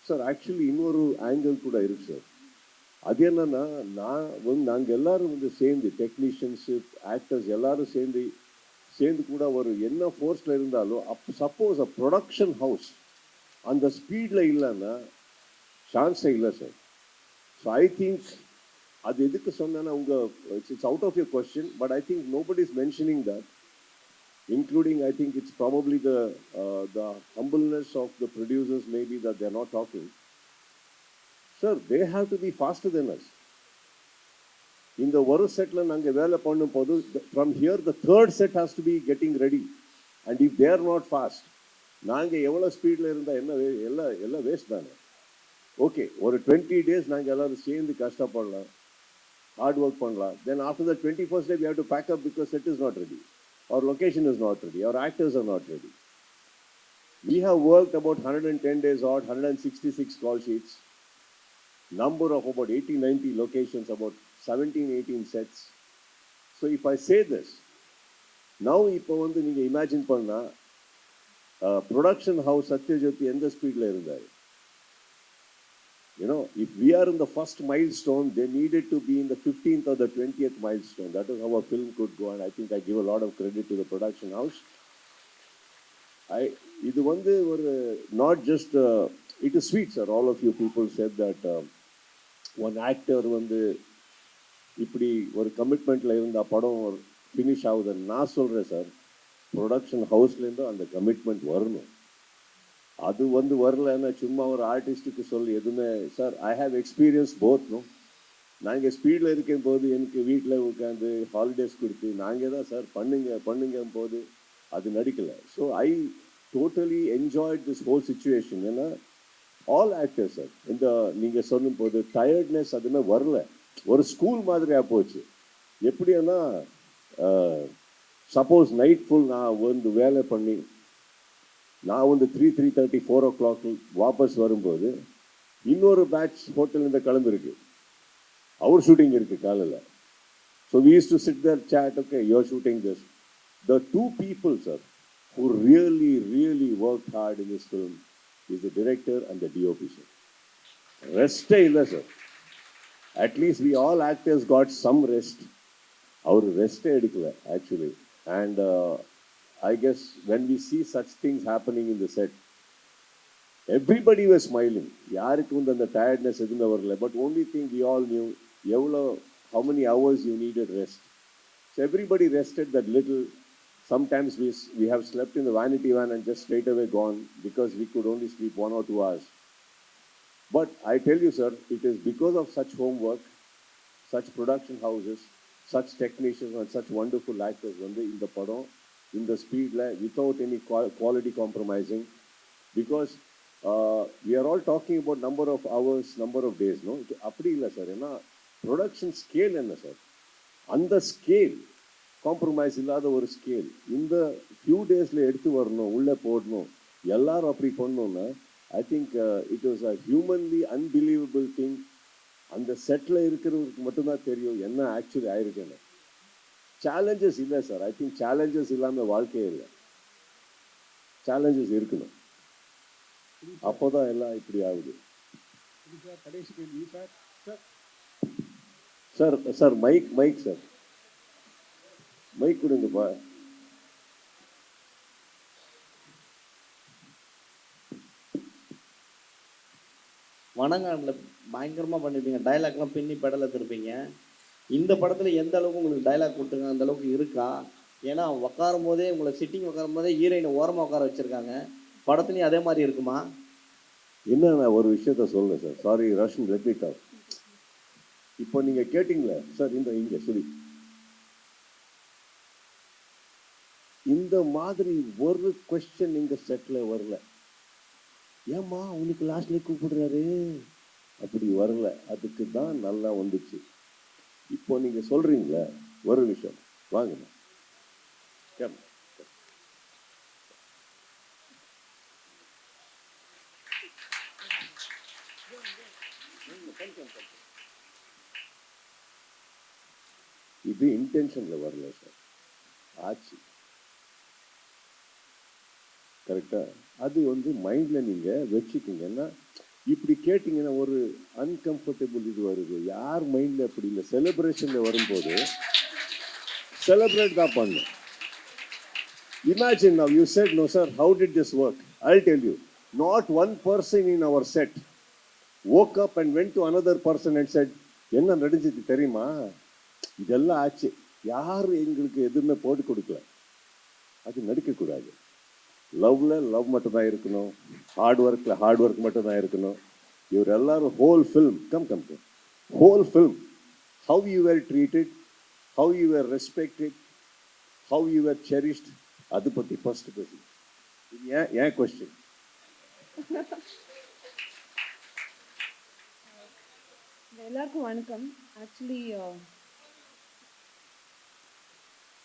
சார் ஆக்சுவலி இன்னொரு ஆங்கிள் கூட இருக்கு சார். அது என்னன்னா, நாங்கள் எல்லாரும் சேர்ந்து டெக்னீஷியன்ஸு, ஆக்டர்ஸ் எல்லாரும் சேர்ந்து கூட ஒரு என்ன ஃபோர்ஸில் இருந்தாலும் சப்போஸ் அ ப்ரொடக்ஷன் ஹவுஸ் அந்த ஸ்பீடில் இல்லைன்னா சான்ஸே இல்லை சார். ஸோ ஐ திங்க் அது எதுக்கு சொன்னேன்னா it's out of your question, but I think nobody is mentioning that, including I think it's probably the humbleness of the producers maybe that they're not talking. Sir, they have to be faster than us. In the ஒரு செட்ல நாங்க வேலை பண்ணும் போது from here the third set has to be getting ready, and if they are not fast நாங்க எவ்வளவு ஸ்பீட்ல இருந்தா என்ன எல்லாம் வேஸ்ட் தானே. ஓகே, ஒரு 20 days நாங்க எல்லாரும் சேர்ந்து கஷ்டப்படலாம், ஹார்ட் ஒர்க் பண்ணலாம். then after the 21st day we have to pack up because set is not ready, our location is not ready, our actors are not ready. We have worked about 110 days odd, 166 call sheets, number of about 80-90 locations, about 17-18 sets. So if I say this now, இப்போ நீங்க imagine பண்ணா production house Sathyajothi எந்த ஸ்பீட்ல இருந்தாரு. You know, if we are in the first milestone, they needed to be in the 15th or the 20th milestone. That is how a film could go, and I think I give a lot of credit to the production house. இது ஒரு not just it is sweet, sir. All of you people said that one actor இப்படி ஒரு கமிட்மெண்ட்ல இருந்த படம் finish ஆகுதுன்னு நான் சொல்றேன் sir. Production ஹவுஸ்லேருந்து அந்த கமிட்மெண்ட் வரணும். அது வரலன்னா சும்மா ஒரு ஆர்டிஸ்ட்டுக்கு சொல்லி எதுவுமே. சார் ஐ ஹாவ் எக்ஸ்பீரியன்ஸ் போத்னும். நாங்கள் ஸ்பீடில் இருக்கும் போது எனக்கு வீட்டில் உட்காந்து ஹாலிடேஸ் கொடுத்து நாங்கள் தான் சார் பண்ணுங்க போது அது நடிக்கலை. So I totally enjoyed this whole situation. ஏன்னா ஆல் ஆக்டர்ஸ் சார் இந்த நீங்கள் சொல்லும் போது டயர்ட்னஸ் அதுமே வரல. ஒரு ஸ்கூல் மாதிரியாக போச்சு. எப்படின்னா சப்போஸ் நைட் ஃபுல் நான் வேலை பண்ணி நான் 3:30 4 o'clock வாபஸ் வரும்போது இன்னொரு பேட்ச் ஹோட்டல்லேருந்து கிளம்பிருக்கு, அவர் ஷூட்டிங் இருக்கு காலையில். So we used to sit there, chat, okay, you're shooting this. The two people, sir, who really worked hard in this film is the director and the DOP, sir. Rest இல்லை sir. At least we all actors got some rest. அவர் ரெஸ்டே எடுக்கல actually. And I guess when we see such things happening in the set, everybody was smiling. யாருக்கு அந்த tiredness எதுவுமே வரல. But only thing we all knew, how many hours you needed rest. So everybody rested that little. Sometimes we have slept in the vanity van and just straight away gone because we could only sleep 1 or 2 hours. But I tell you, sir, it is because of such homework, such production houses, such technicians and such wonderful actors in the padam, in the speed, without any quality compromising. Because we are all talking about number of hours, number of days, no? Appadi illa sir, ena production scale enna sir, and the scale compromise illada or scale in the few days la eduthu varano ulla podno ellarum appadi pannona. I think it was a humanly unbelievable thing. அந்த settle இருக்கிறவருக்கு மட்டும்தான் தெரியும் என்ன actually ஆயிருக்குன்னு. Challenges இல்லை sir. I think challenges இல்லாமல் வாழ்க்கையே இல்லை. சேலஞ்சஸ் இருக்கணும், அப்போதான் எல்லாம் இப்படி ஆகுது. Sir sir mike sir, mike கொடுங்கப்பா. வணங்காண்டில் பயங்கரமாக பண்ணியிருப்பீங்க, டைலாக்லாம் பின்னி பெடலை திருப்பீங்க. இந்த படத்தில் எந்த அளவுக்கு உங்களுக்கு டைலாக் கொடுத்துருங்க அந்த அளவுக்கு இருக்கா? ஏன்னா உட்காரும் போதே உங்களை சிட்டிங் உட்காரும் போதே ஹீரோயினை ஓரமாக உட்கார வச்சுருக்காங்க. படத்துலையும் அதே மாதிரி இருக்குமா? என்ன நான் ஒரு விஷயத்த சொல்றேன் சார். சாரி ரஷன், லெட் மீ டாக். இப்போ நீங்கள் கேட்டிங்களே சார், இங்கே சொல்லி இந்த மாதிரி ஒரு கொஸ்டின் இங்கே செட்டில் வரல. ஏம்மா உனக்கு லாஸ்ட்ல கூப்பிடுறாரு அப்படி வரல. அதுக்கு தான் நல்லா வந்துச்சு. இப்போ நீங்க சொல்றீங்களே ஒரு விஷயம், வாங்க இது இன்டென்ஷன்ல வரல சார். ஆச்சு. கரெக்டா? அது வந்து மைண்ட்ல நீங்க வச்சுக்கீங்கன்னா, இப்படி கேட்டீங்கன்னா ஒரு அன்கம்ஃபர்டபுள் இது வருது. யார் மைண்ட்ல அப்படி இல்லை. செலிப்ரேஷன்ல வரும்போது செலிப்ரேட் தான் பண்ணும். Imagine now you said, no sir, how did this work? I'll tell you. Not one person in our set woke up and went to another person and said, என்ன நடந்துச்சு தெரியுமா? இதெல்லாம் ஆச்சு. யாரும் எங்களுக்கு எதுவுமே போட்டு கொடுக்கல. அது நடிக்கக்கூடாது. லவ்ல லவ் மட்டும் தான் இருக்கணும். ஹார்ட் ஒர்க் மட்டும் தான் இருக்கணும். இவர் எல்லாரும் whole film whole film how you were treated, how you were respected, how you were cherished, அது பற்றி ஃபர்ஸ்ட் பேசு. ஏன் கொஸ்டின்? எல்லாருக்கும் வணக்கம். ஆக்சுவலி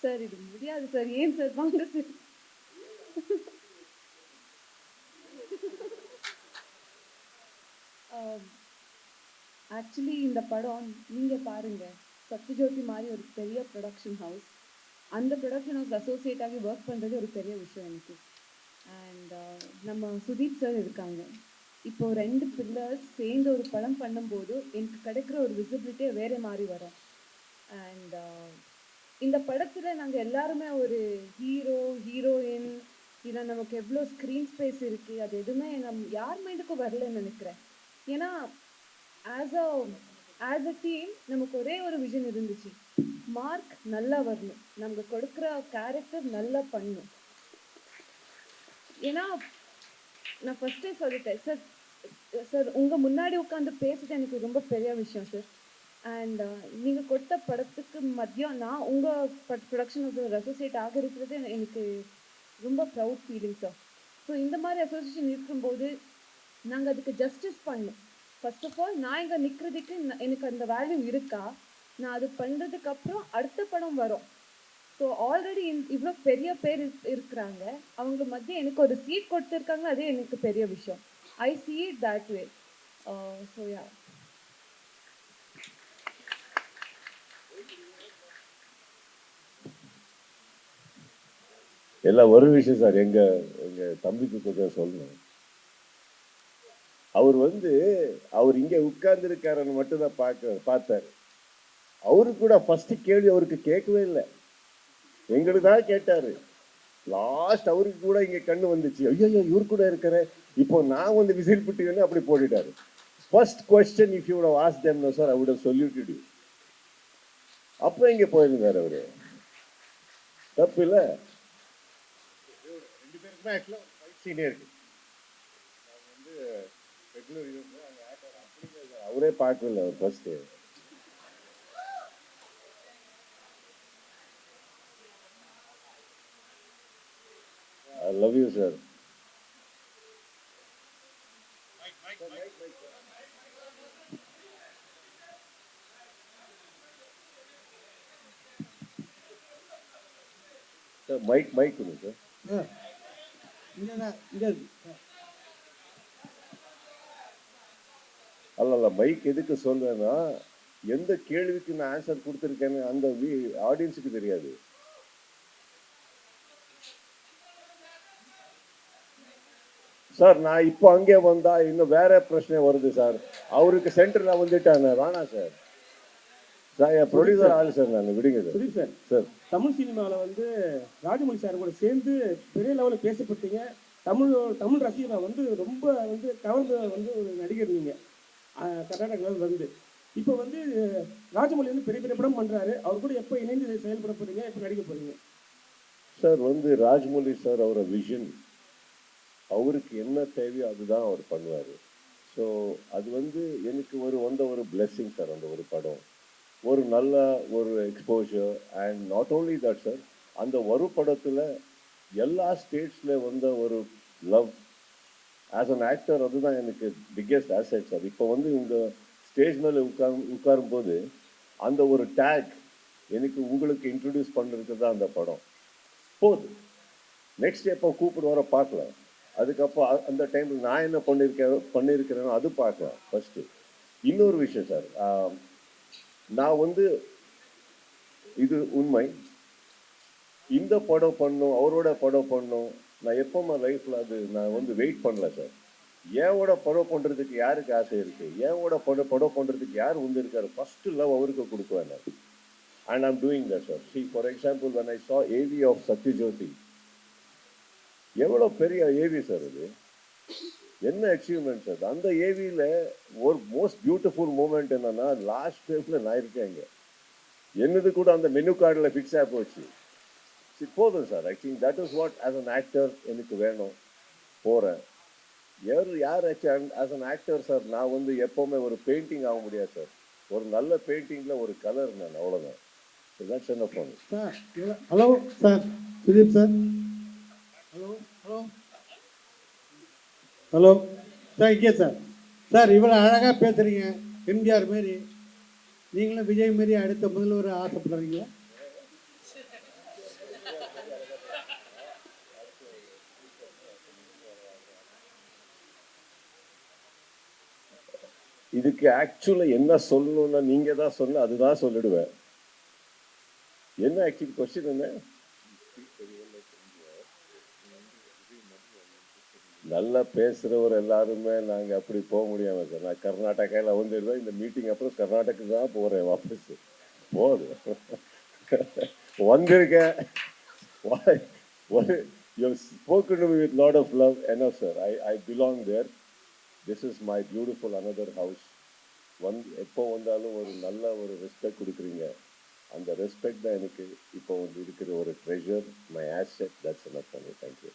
சார் இது முடியாது சார். ஏன் சார்? வாங்க சார். ஆக்சுவலி இந்த படம் நீங்கள் பாருங்கள், சத்யஜோதி மாதிரி ஒரு பெரிய ப்ரொடக்ஷன் ஹவுஸ், அந்த ப்ரொடக்ஷன் ஹவுஸ் அசோசியேட் ஆகி ஒர்க் பண்ணுறது ஒரு பெரிய விஷயம் எனக்கு. அண்ட் நம்ம சுதீப் சார் இருக்காங்க. இப்போ 2 பில்லர்ஸ் சேர்ந்து ஒரு படம் பண்ணும்போது எனக்கு கிடைக்கிற ஒரு விசிபிலிட்டியே வேறு மாதிரி வரும். அண்ட் இந்த படத்தில் நாங்கள் எல்லாருமே ஒரு ஹீரோ ஹீரோயின் இல்லை நமக்கு எவ்வளோ ஸ்க்ரீன் ஸ்பேஸ் இருக்குது அது எதுவுமே யார் மைண்டுக்கும் வரலன்னு நினைக்கிறேன். ஏன்னா ஆஸ் அ டீம் நமக்கு ஒரே ஒரு விஷன் இருந்துச்சு, மார்க் நல்லா வரணும், நமக்கு கொடுக்குற கேரக்டர் நல்லா பண்ணணும். ஏன்னா நான் ஃபஸ்ட்டே சொல்லிட்டேன் சார், சார் உங்கள் முன்னாடி உட்காந்து பேசிட்டு எனக்கு ரொம்ப பெரிய விஷயம் சார். அண்ட் நீங்கள் கொடுத்த படத்துக்கு மத்தியம் நான் உங்கள் ப்ரொடக்ஷன் அசோசியேட் ஆக இருக்கிறது எனக்கு ரொம்ப ப்ரவுட் ஃபீலிங் சார். ஸோ இந்த மாதிரி அசோசியேஷன் இருக்கும்போது நாங்கள் அதுக்கு ஜஸ்டிஸ் பண்ணணும். ஃபர்ஸ்ட் ஆஃப் ஆல் நான் இங்கே நிற்கிறதுக்கு எனக்கு அந்த வேல்யூ இருக்கா, நான் அது பண்ணுறதுக்கப்புறம் அடுத்த படம் வரும். ஸோ ஆல்ரெடி இவ்வளோ பெரிய பேர் இருக்கிறாங்க, அவங்க மத்திய எனக்கு ஒரு சீட் கொடுத்துருக்காங்க, அதே எனக்கு பெரிய விஷயம். ஐ see it that way. So yeah. எல்லாம் ஒரு விஷயம் சார். எங்க தம்பிக்கு கொஞ்சம் சொல்லணும். அவர் இங்க உட்கார்ந்து இருக்காருன்னு மட்டும் தான் பார்த்தாரு. அவரு கூட ஃபர்ஸ்ட் கேள்வி அவருக்கு கேட்கவே இல்லை, எங்களுக்கு தான் கேட்டாரு. லாஸ்ட் அவருக்கு கூட இங்க கண்ணு வந்துச்சு, ஐயோ இவரு கூட இருக்கிற, இப்போ நான் வந்து விசில் புட்டிவேன்னு அப்படி போட்டுட்டாரு. First question, if you would have asked them, no sir, I would have saluted you. அப்போ இங்க போயிருந்தாரு அவரு. தப்பு இல்லை. சீனியர் அவரே பார்க்கல அவர் first. I love you sir. Sir, mic கொடுங்க சார். அல்ல மைக் எதுக்கு சொல்றேன்னா, எந்த கேள்விக்கு நான் ஆன்சர் கொடுத்துருக்கேன்னு அந்த ஆடியன்ஸுக்கு தெரியாது. சார் நான் இப்போ அங்கே வந்தா இன்னும் வேற பிரச்சனை வருது சார். அவருக்கு சென்டர்ல வந்துட்டாங்க, வேணாம் சார். ப்ரொடியூசர் ஆளு சார், நான் விடுங்க sir. Sudeep sir, sir Tamil சினிமாவில் வந்து ராஜமௌழி சார் கூட சேர்ந்து பெரிய லெவலில் பேசப்பட்டீங்க. தமிழ் ரசிகரை வந்து ரொம்ப வந்து கவர்ந்து வந்து ஒரு நடிகர் நீங்கள் கர்நாடகாவில் வந்து. இப்போ வந்து ராஜமௌழி வந்து பெரிய பெரிய படம் பண்ணுறாரு, அவர் கூட எப்போ இணைந்து செயல்பட போகிறீங்க, எப்போ நடிக்க போகிறீங்க? சார் ராஜமௌழி சார் அவரோட விஷன், அவருக்கு என்ன தேவையோ அதுதான் அவர் பண்ணுவார். ஸோ அது எனக்கு வந்த ஒரு பிளெஸ்ஸிங் சார். அந்த ஒரு படம் ஒரு நல்ல ஒரு exposure. And not only that sir, அந்த ஒரு படத்தில் எல்லா ஸ்டேட்ஸில் வந்த ஒரு லவ் ஆஸ் அன் ஆக்டர், அதுதான் எனக்கு பிக்கெஸ்ட் ஆசெட் சார். இப்போ இந்த ஸ்டேஜ் மேலே உட்காரும்போது அந்த ஒரு டேக் எனக்கு உங்களுக்கு இன்ட்ரடியூஸ் பண்ணுறதுக்கு தான் அந்த படம் போகுது. நெக்ஸ்ட் எப்போ கூப்பிடுவாரோ பார்க்கலாம். அதுக்கப்புறம் அந்த டைமில் நான் என்ன பண்ணியிருக்கிறேனோ அது பார்க்கலாம் ஃபஸ்ட்டு. இன்னொரு விஷயம் சார், நான் இது உண்மை, இந்த படம் பண்ணும், அவரோட படம் பண்ணும். நான் எப்போமா லைஃப்பில் அது நான் வந்து வெயிட் பண்ணல சார். ஏவோட படம் பண்ணுறதுக்கு யாருக்கு ஆசை இருக்குது, ஏவோட படம் பண்ணுறதுக்கு யார் வந்து இருக்காரு, ஃபஸ்ட்டு லவ் அவருக்கு கொடுக்குவேன் நான். And I'm doing that, sir. See, for example, when I saw AV of Satyajyoti, எவ்வளோ பெரிய ஏவி சார் அது, என்ன அச்சீவ்மெண்ட் சார். அந்த ஏவியில் ஒரு மோஸ்ட் பியூட்டிஃபுல் மூமெண்ட் என்னன்னா, லாஸ்ட் ஃப்ரேமில் நான் இருக்கேங்க, என்னது கூட அந்த மெனு கார்டில் ஃபிக்ஸ் ஆகி போச்சு. போதும் sir. I think that is what as an actor எனக்கு வேணும். போகிறேன் யார் ஆஸ் அன் ஆக்டர் சார். நான் வந்து எப்போவுமே ஒரு பெயிண்டிங் ஆக முடியாது சார். ஒரு நல்ல பெயிண்டிங்கில் ஒரு கலர் நான் அவ்வளோதான். தட்ஸ் என்ன phone sir. Hello sir, Sudeep sir. Hello hello hello sir, இங்கே சார். சார், இவ்வளோ அழகாக பேசுகிறீங்க, எம்ஜிஆர் மாரி. நீங்களும் விஜய் மாரி அடுத்த முதல்வர் ஆசைப்படுறீங்களா? இதுக்கு ஆக்சுவலாக என்ன சொல்லணும்னா நீங்கள் தான் சொன்ன, அதுதான் சொல்லிடுவேன். என்ன ஆக்சுவலி கொஸ்டின் என்ன? நல்லா பேசுகிறவர் எல்லாருமே நாங்கள் அப்படி போக முடியாமல் சார். நான் கர்நாடகாவில் வந்துடுவேன். இந்த மீட்டிங் அப்புறம் கர்நாடகா தான் போகிறேன் வாபஸ். போகுது வந்திருக்கேன். You have spoken to me with lot of love. Enough, sir. I belong there. This is my beautiful another house. எப்போ வந்தாலும் ஒரு நல்ல ஒரு ரெஸ்பெக்ட் கொடுக்குறீங்க. அந்த ரெஸ்பெக்ட் தான் எனக்கு இப்போ வந்து இருக்கிற ஒரு treasure, my asset. That's enough for me. Thank you.